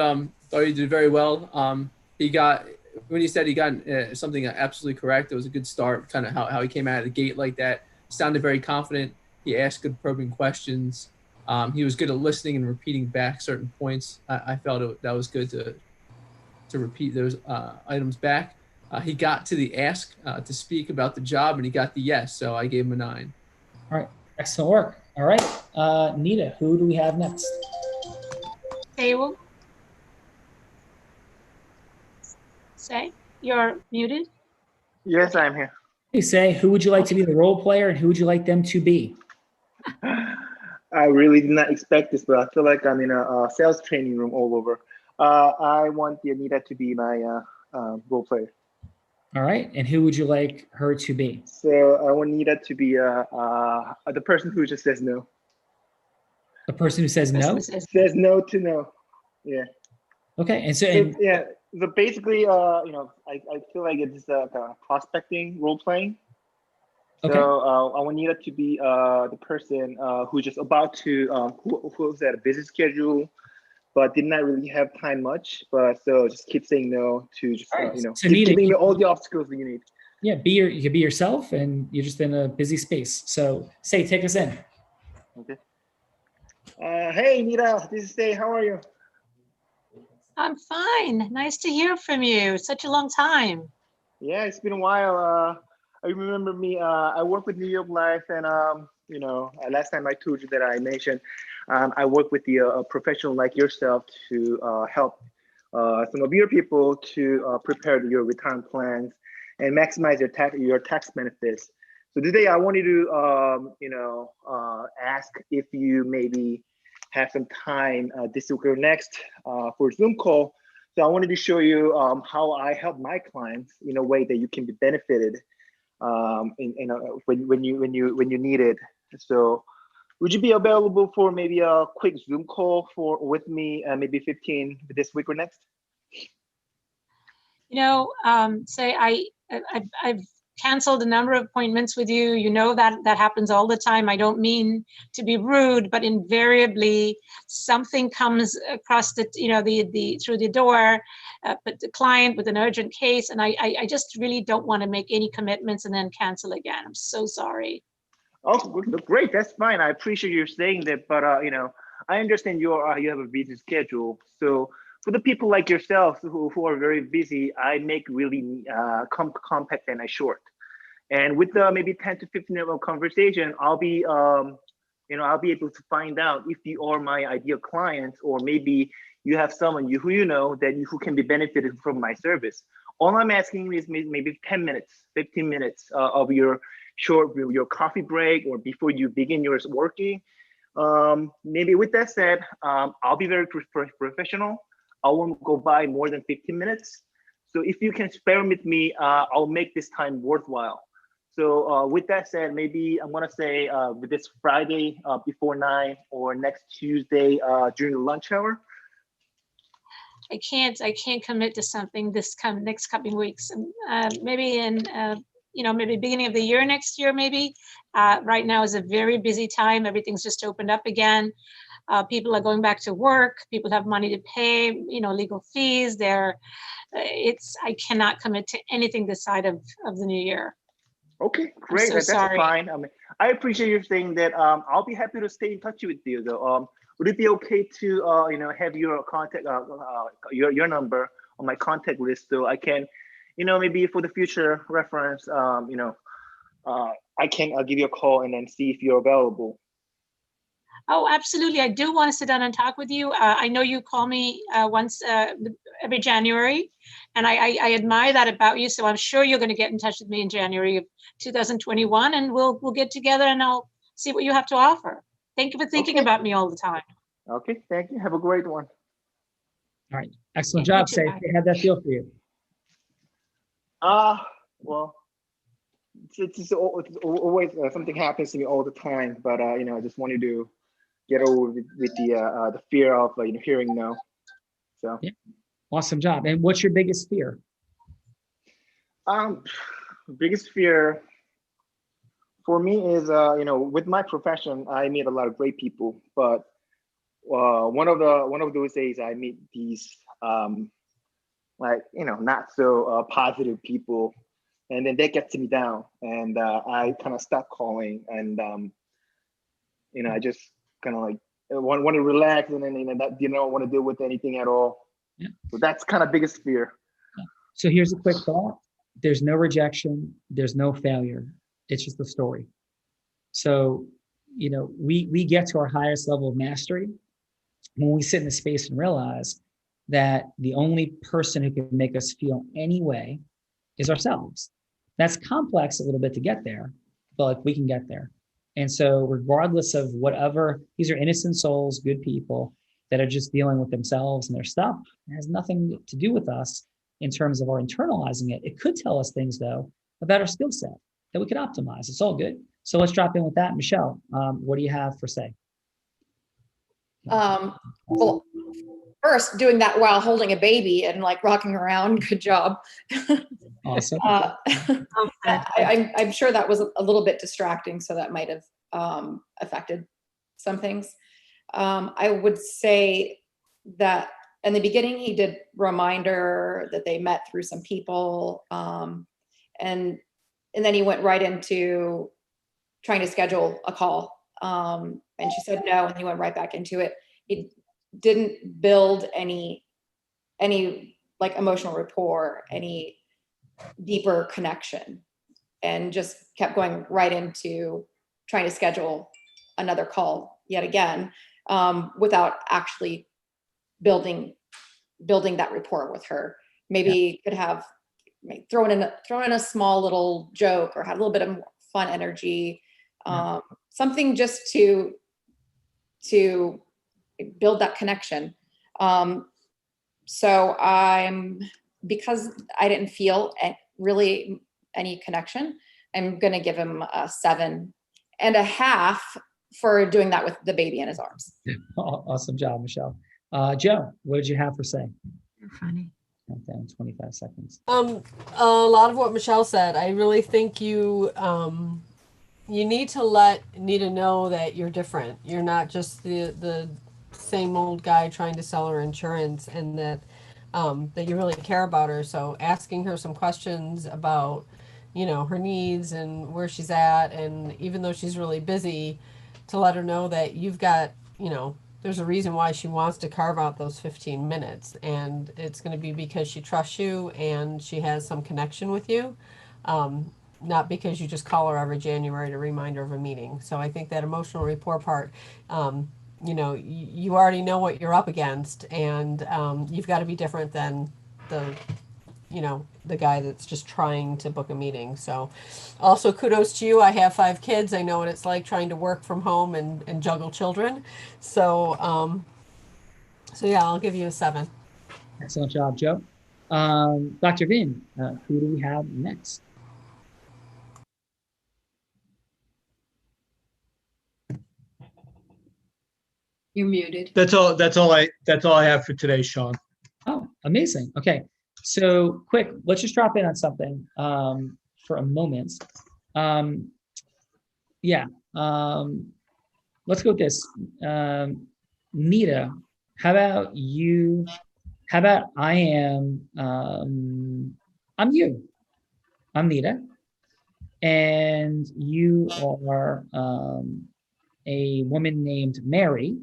you did very well. When he said he got something absolutely correct, it was a good start. Kind of how he came out of the gate like that. Sounded very confident. He asked good probing questions. He was good at listening and repeating back certain points. I felt that was good to repeat those items back. He got to the ask to speak about the job, and he got the yes. So I gave him a 9. All right. Excellent work. All right. Nita, who do we have next? Say, you're muted. Yes, I'm here. Hey, Say, who would you like to be the role player and who would you like them to be? I really did not expect this, but I feel like I'm in a sales training room all over. I want the Nita to be my role player. All right. And who would you like her to be? So I want Nita to be the person who just says no. The person who says no? Says no to no. Yeah. Okay. And so, yeah. So basically, I feel like it's kind of prospecting role playing. Okay. So I want Nita to be the person who's just about to who's at a busy schedule, but did not really have time much. But so just keep saying no to just right. So keep Nita, giving you all the obstacles that you need. Yeah, you can be yourself, and you're just in a busy space. So Say, take us in. Okay. Hey Nita, this is Say. How are you? I'm fine. Nice to hear from you. Such a long time. Yeah, it's been a while. I remember me. I work with New York Life, and last time I told you that I mentioned I work with a professional like yourself to help some of your people to prepare your retirement plans and maximize your tax benefits. So today I wanted to ask if you maybe have some time this week or next for a Zoom call. So I wanted to show you how I help my clients in a way that you can be benefited when you need it. So would you be available for maybe a quick Zoom call with me, maybe 15 this week or next? Say I've canceled a number of appointments with you. You know that happens all the time. I don't mean to be rude, but invariably something comes across the through the door, but the client with an urgent case, and I just really don't want to make any commitments and then cancel again. I'm so sorry. Oh, great. That's fine. I appreciate you saying that, but I understand you have a busy schedule. So for the people like yourself who are very busy, I make really compact and short. And with the maybe 10 to 15 minute conversation, I'll be able to find out if you are my ideal client, or maybe you have someone who can be benefited from my service. All I'm asking is maybe 10 minutes, 15 minutes of your coffee break or before you begin your working. Maybe with that said, I'll be very professional. I won't go by more than 15 minutes. So if you can spare with me, I'll make this time worthwhile. So with that said, maybe I'm gonna say this Friday before 9 or next Tuesday during the lunch hour. I can't commit to something next coming weeks. Maybe in maybe beginning of the year next year, maybe. Right now is a very busy time. Everything's just opened up again. People are going back to work. People have money to pay, legal fees. I cannot commit to anything this side of the new year. Okay, great. so That's sorry. fine. I mean, I appreciate you saying that. I'll be happy to stay in touch with you, though. Would it be okay to, have your contact, your number on my contact list so I can, maybe for the future reference, I can give you a call and then see if you're available. Oh, absolutely. I do want to sit down and talk with you. I know you call me once every January, and I admire that about you. So I'm sure you're going to get in touch with me in January of 2021, and we'll get together and I'll see what you have to offer. Thank you for thinking about me all the time. Okay, thank you. Have a great one. All right. Excellent Yeah, you job, too, Say. bye. How'd that feel for you? Well, it's always something happens to me all the time, but I just wanted to get over with the fear of hearing no. So Yeah. Awesome job. And what's your biggest fear? Biggest fear for me is with my profession I meet a lot of great people, but one of those days I meet these not so positive people, and then that gets me down, and I kind of stop calling, and I just kind of like want to relax, and then that don't want to deal with anything at all. Yeah. So that's kind of biggest fear. So here's a quick thought. There's no rejection. There's no failure. It's just a story. So, we get to our highest level of mastery when we sit in the space and realize that the only person who can make us feel any way is ourselves. That's complex a little bit to get there, but we can get there. And so regardless of whatever, these are innocent souls, good people that are just dealing with themselves and their stuff. It has nothing to do with us in terms of our internalizing it. It could tell us things, though, about our skill set that we could optimize. It's all good. So let's drop in with that. Michelle, what do you have for Say? Well, first, doing that while holding a baby and like rocking around, good job. Awesome. I'm sure that was a little bit distracting, so that might have affected some things. I would say that in the beginning, he did reminder that they met through some people, and then he went right into trying to schedule a call, and she said no, and he went right back into it. He didn't build any like emotional rapport, any deeper connection, and just kept going right into trying to schedule another call yet again, without actually building that rapport with her. Maybe could have thrown in a small little joke or had a little bit of fun energy, something just to build that connection. So because I didn't feel really any connection, I'm going to give him a 7.5 for doing that with the baby in his arms. Awesome job, Michelle. Joe, what did you have for Say? You're funny. Down 25 seconds. A lot of what Michelle said. I really think you need to let Nita know that you're different. You're not just the same old guy trying to sell her insurance, and that you really care about her. So asking her some questions about, her needs and where she's at, and even though she's really busy, to let her know that you've got, there's a reason why she wants to carve out those 15 minutes, and it's going to be because she trusts you and she has some connection with you. Not because you just call her every January to remind her of a meeting. So I think that emotional rapport part, you already know what you're up against, and you've got to be different than the guy that's just trying to book a meeting. So also kudos to you. I have 5 kids. I know what it's like trying to work from home and juggle children. So, yeah, I'll give you a 7. Excellent job, Joe. Dr. Vin, who do we have next? You're muted. That's all I have for today, Sean. Oh, amazing. Okay. So quick, let's just drop in on something for a moment. Let's go with this. Nita, how about you? How about I'm you. I'm Nita. and you are a woman named Mary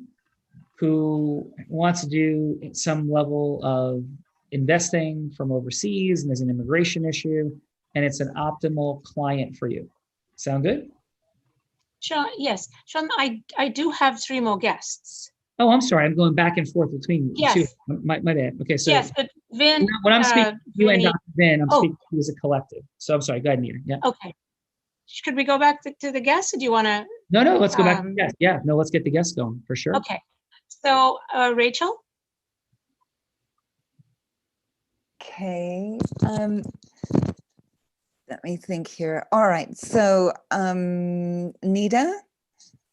who wants to do some level of investing from overseas, and there's an immigration issue, and it's an optimal client for you. Sound good? Sean, yes. Sean, I do have 3 more guests. Oh, I'm sorry. I'm going back and forth between Yes. two. My bad. Okay, so Yes, but Vin. when I'm speaking to you and Vinny- Dr. Vin, I'm Oh. speaking to you as a collective. So I'm sorry. Go ahead, Nita. Yeah. Okay. Could we go back to the guests, or do you want to? No, let's go back to the guests. Yeah, no, let's get the guests going for sure. Okay. So, Rachel? Okay. Let me think here. All right. So, Nita,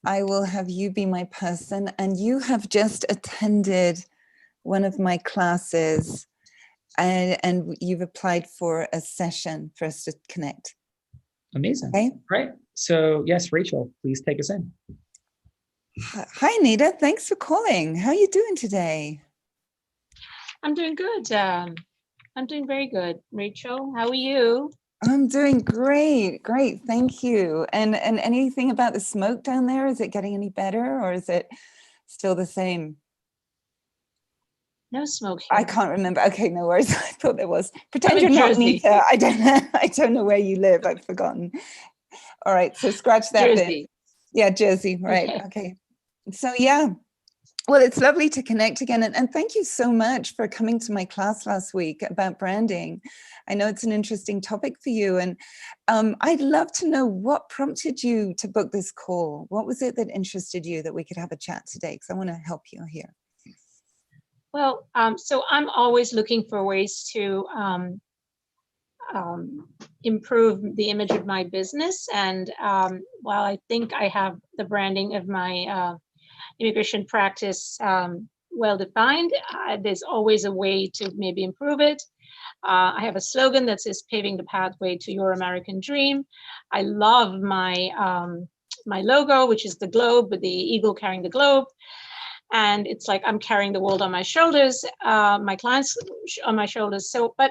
I will have you be my person, and you have just attended one of my classes, and you've applied for a session for us to connect. Amazing. Okay. Right. So yes, Rachel, please take us in. Hi, Nita. Thanks for calling. How are you doing today? I'm doing good. I'm doing very good. Rachel, how are you? I'm doing great. Great. Thank you. And anything about the smoke down there? Is it getting any better, or is it still the same? No smoke I here. can't remember. Okay, no worries. I thought there was. Pretend I'm you're in not Jersey. Nita. I don't know. I don't know where you live. I've forgotten. All right. So scratch that bit. Jersey. Yeah, Jersey. Right. Okay. So yeah. Well, it's lovely to connect again. And thank you so much for coming to my class last week about branding. I know it's an interesting topic for you. And I'd love to know what prompted you to book this call. What was it that interested you that we could have a chat today? Because I want to help you here. Well, so I'm always looking for ways to improve the image of my business. And while I think I have the branding of my immigration practice well defined, there's always a way to maybe improve it. I have a slogan that says "Paving the Pathway to Your American Dream." I love my my logo, which is the globe with the eagle carrying the globe. And it's like I'm carrying the world on my shoulders, my clients on my shoulders. So, but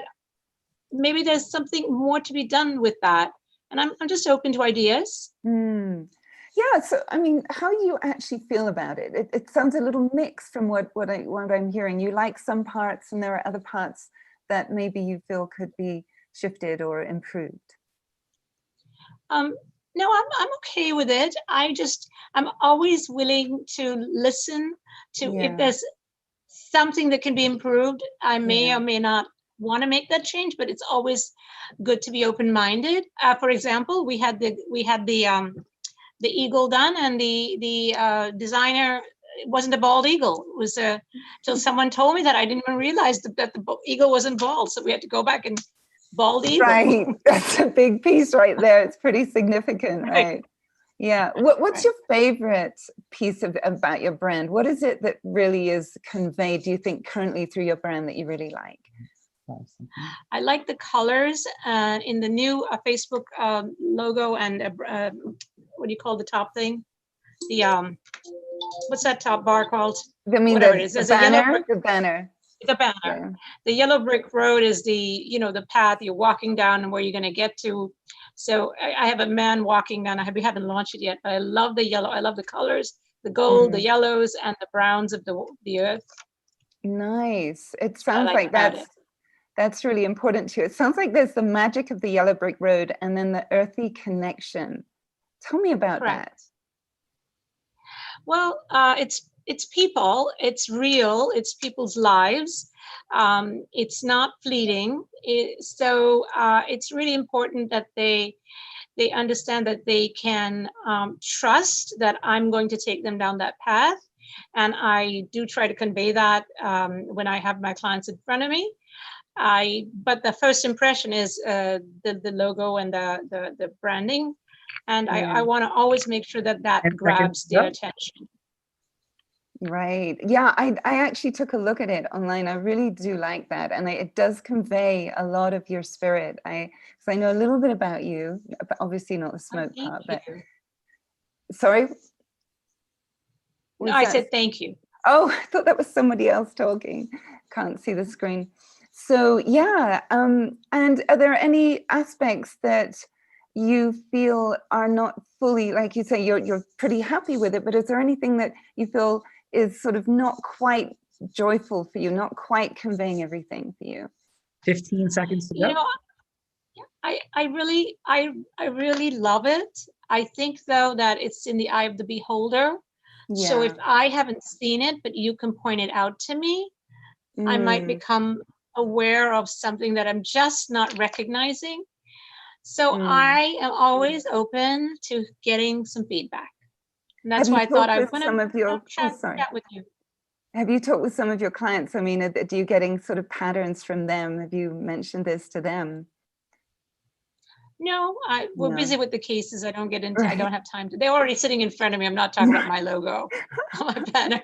maybe there's something more to be done with that. And I'm just open to ideas. Yeah, so I mean, how do you actually feel about it? It sounds a little mixed from what I'm hearing. You like some parts, and there are other parts that maybe you feel could be shifted or improved. No, I'm okay with it. I'm always willing to listen to if there's something that can be improved. I may or may not want to make that change, but it's always good to be open-minded. For example, we had the eagle done, and the designer, it wasn't a bald eagle. It was till someone told me that. I didn't even realize that the eagle wasn't bald, so we had to go back and bald eagle. Right, that's a big piece right there. It's pretty significant, right? Yeah. What's your favorite piece about your brand? What is it that really is conveyed, do you think, currently through your brand that you really like? I like the colors in the new Facebook logo, and what do you call the top thing? The what's that top bar called? I mean, whatever it is. the There's a yellow banner. brick, The banner. the banner. Yeah. The yellow brick road is the path you're walking down and where you're going to get to. So I have a man walking down. We haven't launched it yet, but I love the yellow. I love the colors, the gold, the yellows, and the browns of the earth. Nice. It sounds like about that's really important to you. It sounds like there's the magic of the yellow brick road and then the earthy connection. Tell me about that. Well, it's people, it's real, it's people's lives. It's not fleeting. So it's really important that they understand that they can trust that I'm going to take them down that path. And I do try to convey that when I have my clients in front of me. But the first impression is the logo and the branding. And I want to always make sure that grabs their attention. Right. Yeah, I actually took a look at it online. I really do like that. And it does convey a lot of your spirit. Because I know a little bit about you, but obviously not the smoke part. But sorry? No, I said thank you. Oh, I thought that was somebody else talking. Can't see the screen. So yeah, and are there any aspects that you feel are not fully, like you say, you're pretty happy with it, but is there anything that you feel is sort of not quite joyful for you, not quite conveying everything for you? 15 seconds to go. You know, I really love it. I think though that it's in the eye of the beholder. So if I haven't seen it, but you can point it out to me, I might become aware of something that I'm just not recognizing. So I am always open to getting some feedback. And that's why I thought I was going to chat with you. Have you talked with some of your clients? I mean, are you getting sort of patterns from them? Have you mentioned this to them? No, we're busy with the cases. I don't get into, I don't have time to, they're already sitting in front of me. I'm not talking about my logo, my banner.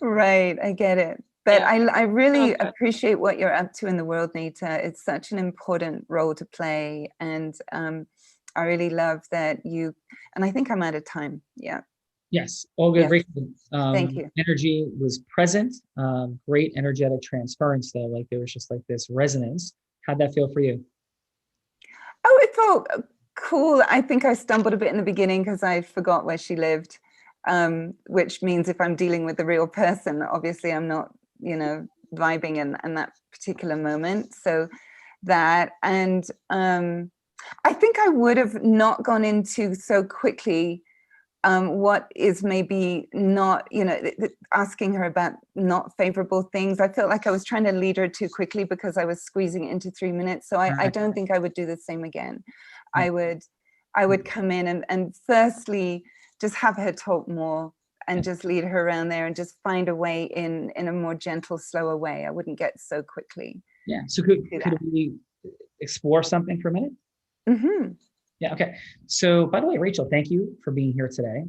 Right, I get it. But I really appreciate what you're up to in the world, Nita. It's such an important role to play. And I really love that you, and I think I'm out of time. Yeah. Yes, all good. Rachel, thank you. Energy was present. Great energetic transference though. Like there was just like this resonance. How'd that feel for you? Oh, it felt cool. I think I stumbled a bit in the beginning because I forgot where she lived, which means if I'm dealing with the real person, obviously I'm not, you know, vibing in that particular moment. So that, and I think I would have not gone into so quickly what is maybe not, you know, asking her about not favorable things. I felt like I was trying to lead her too quickly because I was squeezing it into 3 minutes. So I don't think I would do the same again. I would come in and firstly, just have her talk more and just lead her around there and just find a way in a more gentle, slower way. I wouldn't get so quickly. Yeah, so could we explore something for a minute? Mm-hmm. Yeah, okay. So by the way, Rachel, thank you for being here today.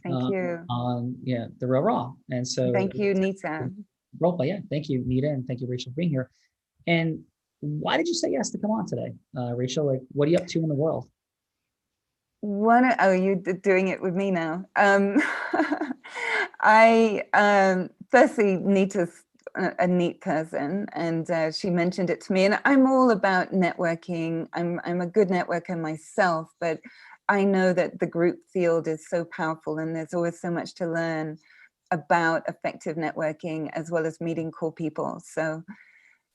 Thank you. On The Real Raw. And so thank you, Nita. Role play, yeah. Thank you, Nita, and thank you, Rachel, for being here. And why did you say yes to come on today? Rachel, like what are you up to in the world? Oh, you're doing it with me now. Firstly, Nita's a neat person, and she mentioned it to me, and I'm all about networking. I'm a good networker myself, but I know that the group field is so powerful and there's always so much to learn about effective networking as well as meeting cool people. So,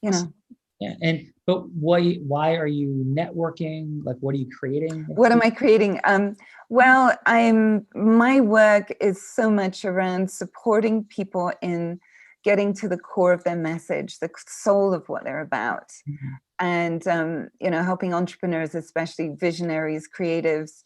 you know. Yeah, but why are you networking? Like, what are you creating? What am I creating? Well, my work is so much around supporting people in getting to the core of their message, the soul of what they're about. Mm-hmm. And, you know, helping entrepreneurs, especially visionaries, creatives,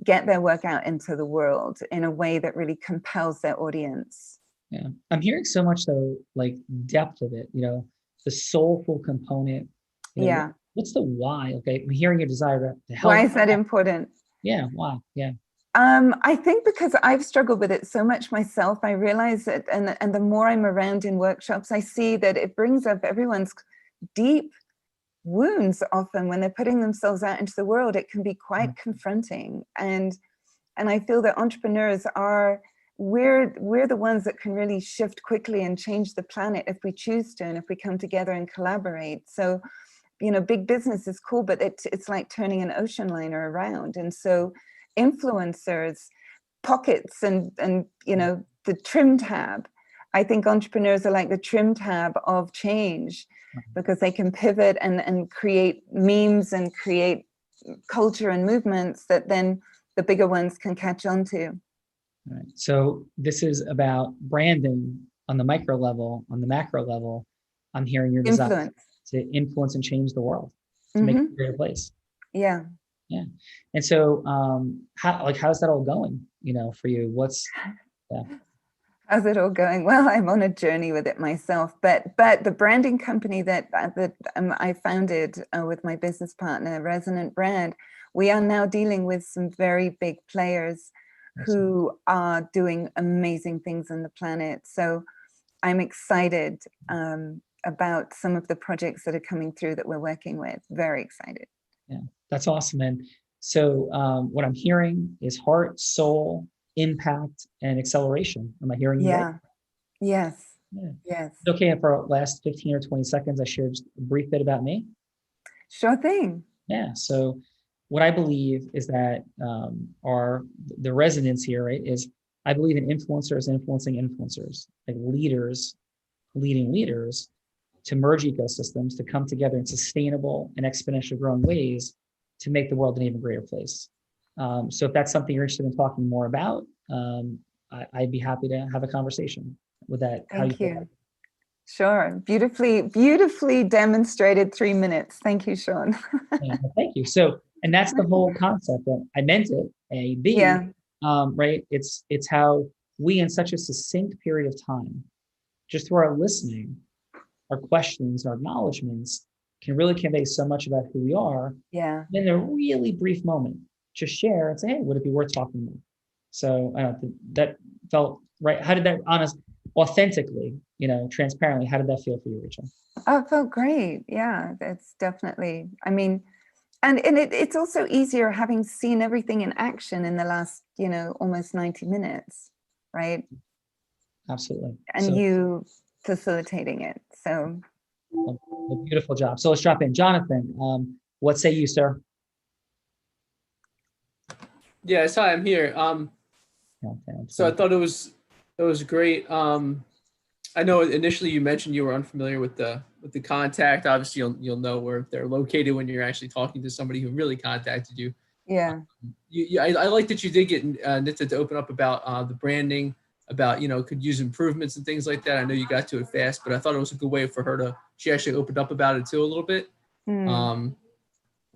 get their work out into the world in a way that really compels their audience. Yeah, I'm hearing so much though, like depth of it, you know, the soulful component. You know, yeah. What's the why? Okay, I'm hearing your desire to help. Why is that important? Yeah, why? Yeah. I think because I've struggled with it so much myself, I realize that, and the more I'm around in workshops, I see that it brings up everyone's deep wounds. Often when they're putting themselves out into the world, it can be quite confronting. And I feel that entrepreneurs we're the ones that can really shift quickly and change the planet if we choose to, and if we come together and collaborate. So, you know, big business is cool, but it's like turning an ocean liner around. And so influencers, pockets, and you know, the trim tab. I think entrepreneurs are like the trim tab of change, because they can pivot and create memes and create culture and movements that then the bigger ones can catch on to. All right. So this is about branding on the micro level. On the macro level, I'm hearing your desire to influence and change the world, to make it a greater place. Yeah. Yeah. And so how's that all going, you know, for you? How's it all going? Well, I'm on a journey with it myself, but the branding company that I founded with my business partner, Resonant Brand, we are now dealing with some very big players who are doing amazing things on the planet. So I'm excited about some of the projects that are coming through that we're working with. Very excited. Yeah, that's awesome. And so what I'm hearing is heart, soul, impact, and acceleration. Am I hearing you right? Yes. Yeah. Yes. Okay, for our last 15 or 20 seconds, I shared just a brief bit about me. Sure thing. Yeah. So what I believe is that the resonance here, right, is I believe in influencers influencing influencers, like leaders leading leaders to merge ecosystems, to come together in sustainable and exponentially growing ways to make the world an even greater place. So if that's something you're interested in talking more about, I'd be happy to have a conversation with that. Thank you. Sure. Beautifully demonstrated 3 minutes. Thank you, Sean. Yeah, thank you. So, and that's the whole concept that I meant it, A, B, Yeah. Right? It's how we, in such a succinct period of time, just through our listening, our questions, our acknowledgements, can really convey so much about who we are. Yeah. In a really brief moment, just share and say, hey, would it be worth talking about? So that felt right. How did that authentically, transparently, how did that feel for you, Rachel? Oh, it felt great. Yeah, that's definitely, I mean, and it's also easier having seen everything in action in the last, almost 90 minutes, right? Absolutely. And you facilitating it. So a beautiful job. So let's drop in. Jonathan, what say you, sir? Yes, hi, I'm here. So I thought it was great. I know initially you mentioned you were unfamiliar with the contact. Obviously, you'll know where they're located when you're actually talking to somebody who really contacted you. Yeah. I like that you did get Nita to open up about the branding, about could use improvements and things like that. I know you got to it fast, but I thought it was a good way for her to. She actually opened up about it too a little bit. And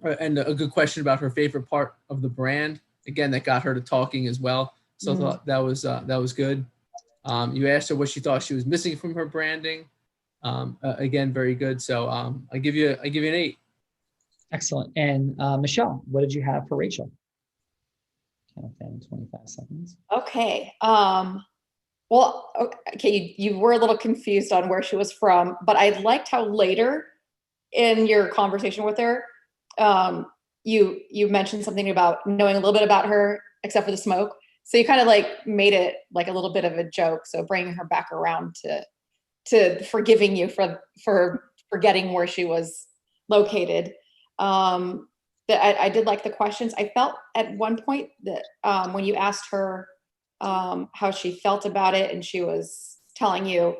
a good question about her favorite part of the brand. Again, that got her to talking as well. So I thought that was good. You asked her what she thought she was missing from her branding. Again, very good. So I give you an 8. Excellent. And Michelle, what did you have for Rachel? 25 seconds. Okay. Well, okay, you were a little confused on where she was from, but I liked how later in your conversation with her, you mentioned something about knowing a little bit about her, except for the smoke. So you kind of like made it like a little bit of a joke. So bringing her back around to forgiving you for forgetting where she was located. I did like the questions. I felt at one point that when you asked her how she felt about it, and she was telling you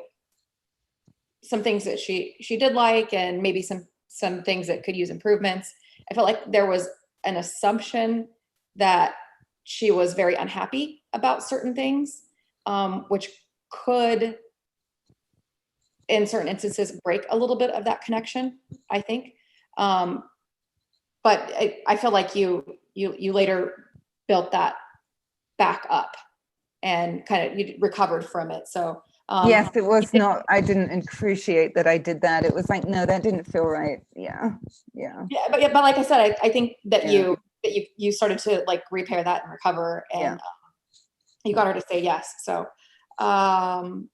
some things that she did like, and maybe some things that could use improvements. I felt like there was an assumption that she was very unhappy about certain things, which could, in certain instances, break a little bit of that connection, I think. But I feel like you later built that back up and kind of you recovered from it. So yes, it was not, I didn't appreciate that I did that. It was like, no, that didn't feel right. Yeah. But like I said, I think that you started to like repair that and recover, and you got her to say yes. So good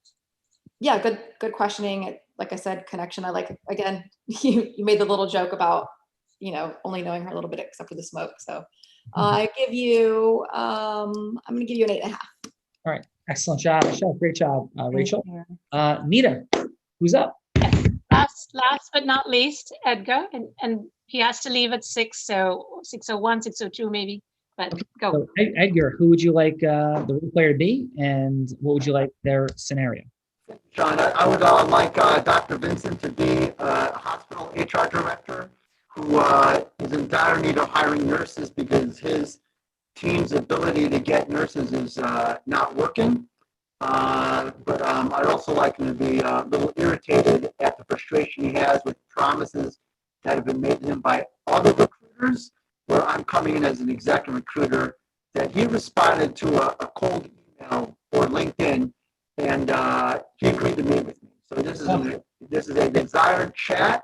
questioning. Like I said, connection. I like, again, you made the little joke about only knowing her a little bit except for the smoke. So I give you I'm gonna give you an 8.5. All right, excellent job, Michelle. Great job, Rachel. Nita, who's up? Last but not least, Edgar, and he has to leave at 6, so 6:01, 6:02 maybe, but go. So, Edgar, who would you like the role player to be, and what would you like their scenario? Sean, I would like Dr. Vincent to be a hospital HR director who is in dire need of hiring nurses because his team's ability to get nurses is not working. But I'd also like him to be a little irritated at the frustration he has with promises that have been made to him by other recruiters, where I'm coming in as an executive recruiter, that he responded to a cold email or LinkedIn, and he agreed to meet with me. So this is a desired chat,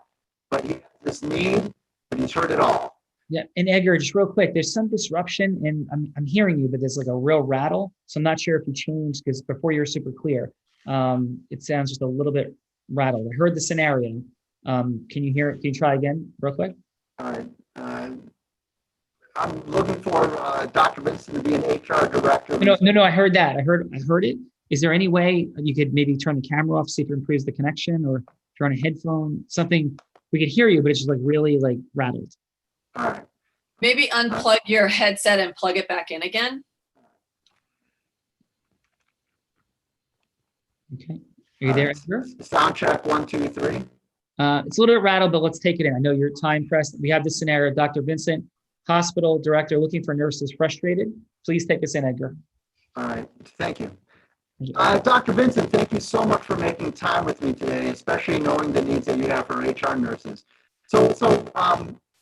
but he has this need, but he's heard it all. Yeah, and Edgar, just real quick, there's some disruption, and I'm hearing you, but there's like a real rattle. So I'm not sure if you changed, because before you were super clear. It sounds just a little bit rattled. I heard the scenario. Can you hear it? Can you try again, real quick? I'm looking for Dr. Vincent to be an HR director. No, I heard that. I heard it. Is there any way you could maybe turn the camera off, see if it improves the connection, or turn a headphone, something? We could hear you, but it's just like really like rattled. All right. Maybe unplug your headset and plug it back in again. Okay. Are you there, Edgar? Sound check, 1, 2, 3. It's a little bit rattled, but let's take it in. I know you're time pressed. We have this scenario of Dr. Vincent, hospital director looking for nurses frustrated. Please take us in, Edgar. All right, thank you. Dr. Vincent, thank you so much for making time with me today, especially knowing the needs that you have for HR nurses. So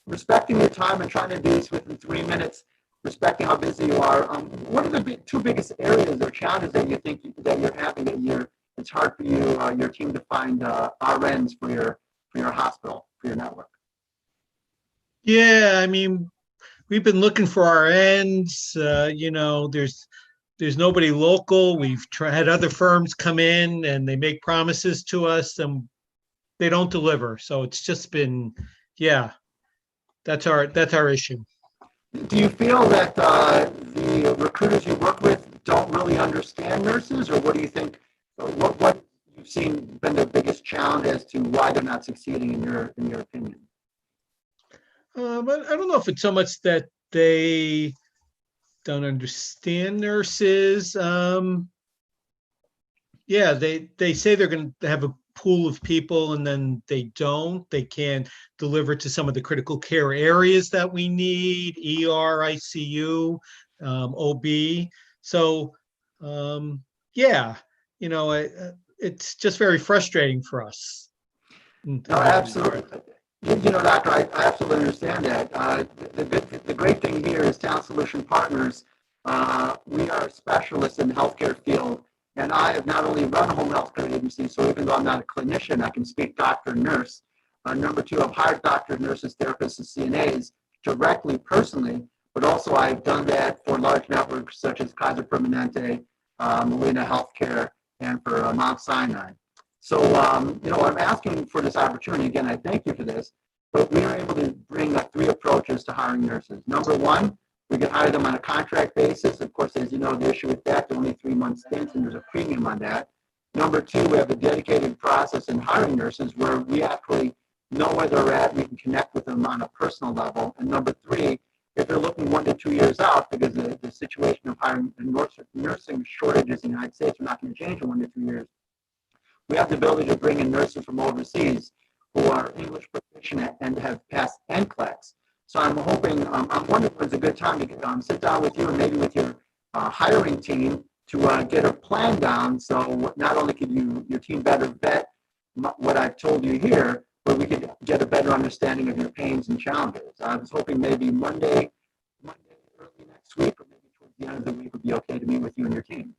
respecting your time and trying to do this within 3 minutes, respecting how busy you are, what are the two biggest areas or challenges that you think that you're having that it's hard for you, your team to find RNs for your hospital, for your network? Yeah, I mean, we've been looking for RNs. There's nobody local. We've had other firms come in and they make promises to us and they don't deliver. So it's just been, yeah, that's our issue. Do you feel that the recruiters you work with don't really understand nurses, or what do you think? What you've seen been the biggest challenge as to why they're not succeeding in your opinion? But I don't know if it's so much that they don't understand nurses. Yeah, they say they're going to have a pool of people and then they don't. They can't deliver to some of the critical care areas that we need, ER, ICU, OB. So, yeah, it's just very frustrating for us. No, absolutely. Doctor, I absolutely understand that. The great thing here is Talent Solution Partners. We are specialists in the healthcare field, and I have not only run a home health care agency, so even though I'm not a clinician, I can speak doctor and nurse. Number two, I've hired doctors, nurses, therapists, and CNAs directly, personally, but also I've done that for large networks such as Kaiser Permanente, Molina Healthcare, and for Mount Sinai. So, I'm asking for this opportunity. Again, I thank you for this, but we are able to bring 3 approaches to hiring nurses. Number one, we can hire them on a contract basis. Of course, as you know, the issue with that, only 3-month stints, and there's a premium on that. Number two, we have a dedicated process in hiring nurses where we actually know where they're at. We can connect with them on a personal level. And number three, if they're looking 1 to 2 years out, because the situation of hiring nursing shortages in the United States are not going to change in 1 to 2 years, we have the ability to bring in nurses from overseas who are English proficient and have passed NCLEX. So I'm hoping, I'm wondering if it's a good time to sit down with you and maybe with your hiring team to get a plan down. So not only can your team better vet what I've told you here, but we could get a better understanding of your pains and challenges. I was hoping maybe Monday early next week, or maybe towards the end of the week would be okay to meet with you and your team.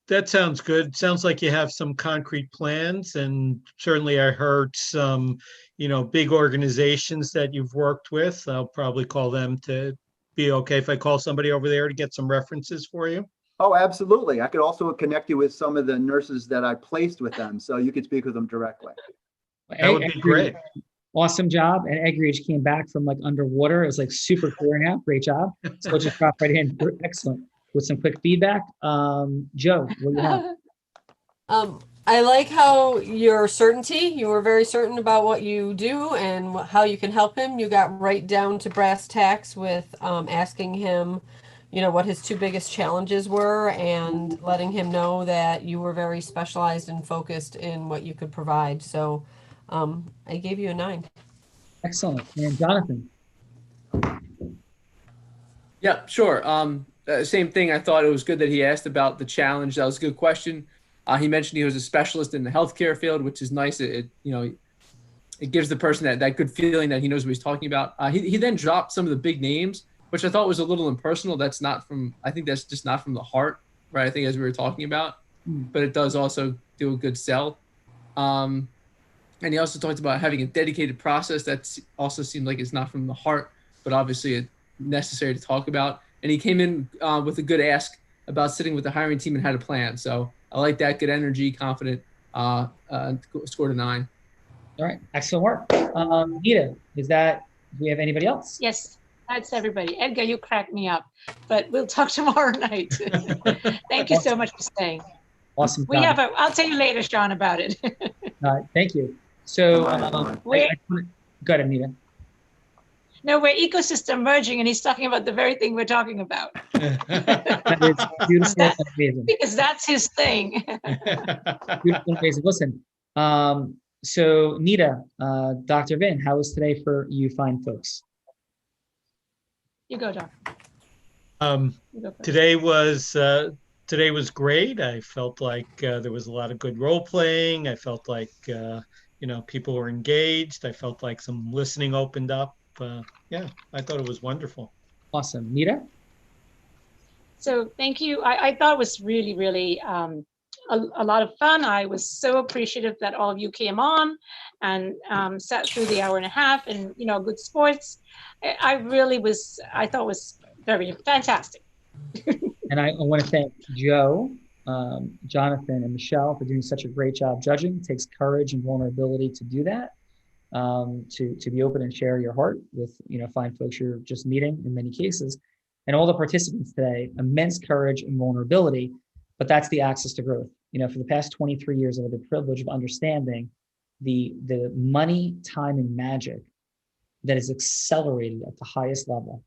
That sounds good. Sounds like you have some concrete plans, and certainly I heard some, big organizations that you've worked with. I'll probably call them to be okay if I call somebody over there to get some references for you. Oh, absolutely. I could also connect you with some of the nurses that I placed with them, so you could speak with them directly. That would be great. Awesome job. And Egridge came back from underwater. It was super clear now. Great job. So just drop right in. Excellent. With some quick feedback. Joe, what do you have? I like how your certainty, you were very certain about what you do and how you can help him. You got right down to brass tacks with asking him, what his 2 biggest challenges were and letting him know that you were very specialized and focused in what you could provide. So I gave you a 9. Excellent. And Jonathan? Yeah, sure. Same thing. I thought it was good that he asked about the challenge. That was a good question. He mentioned he was a specialist in the healthcare field, which is nice. It gives the person that good feeling that he knows what he's talking about. He then dropped some of the big names, which I thought was a little impersonal. I think that's just not from the heart, right? I think as we were talking about, but it does also do a good sell. And he also talked about having a dedicated process. That also seemed like it's not from the heart, but obviously it's necessary to talk about. And he came in with a good ask about sitting with the hiring team and had a plan. So I like that. Good energy, confident. Scored a 9. All right. Excellent work. Nita, do we have anybody else? Yes, that's everybody. Edgar, you cracked me up, but we'll talk tomorrow night. Thank you so much for staying. Awesome. I'll tell you later, Sean, about it. Thank you. So, go ahead, Nita. No, we're ecosystem merging, and he's talking about the very thing we're talking about. That is beautiful and amazing. Because that's his thing. Beautiful and amazing. Listen, so Nita, Dr. Vin, how was today for you fine folks? You go, Doc. You go first. Today was great. I felt like there was a lot of good role playing. I felt like people were engaged. I felt like some listening opened up. Yeah, I thought it was wonderful. Awesome. Nita? So thank you. I thought it was really, really a lot of fun. I was so appreciative that all of you came on and sat through the hour and a half and, good sports. I thought it was very fantastic. And I want to thank Joe, Jonathan, and Michelle for doing such a great job judging. It takes courage and vulnerability to do that, to be open and share your heart with fine folks you're just meeting in many cases. And all the participants today, immense courage and vulnerability, but that's the access to growth. For the past 23 years, I've had the privilege of understanding the money, time, and magic that is accelerated at the highest level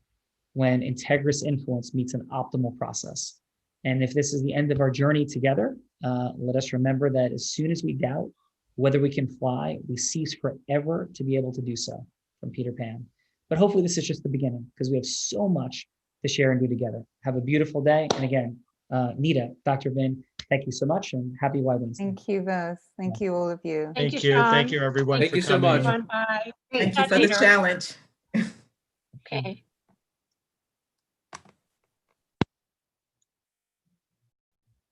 when integrous influence meets an optimal process. And if this is the end of our journey together, let us remember that as soon as we doubt whether we can fly, we cease forever to be able to do so, from Peter Pan. But hopefully this is just the beginning, because we have so much to share and do together. Have a beautiful day. And again, Nita, Dr. Vin, thank you so much, and happy Y Wednesday. Thank you both. Thank you, all of you. Thank you, Sean. Thank you, everyone. Thank for you so coming. much. Bye. Thank you for the challenge. Okay.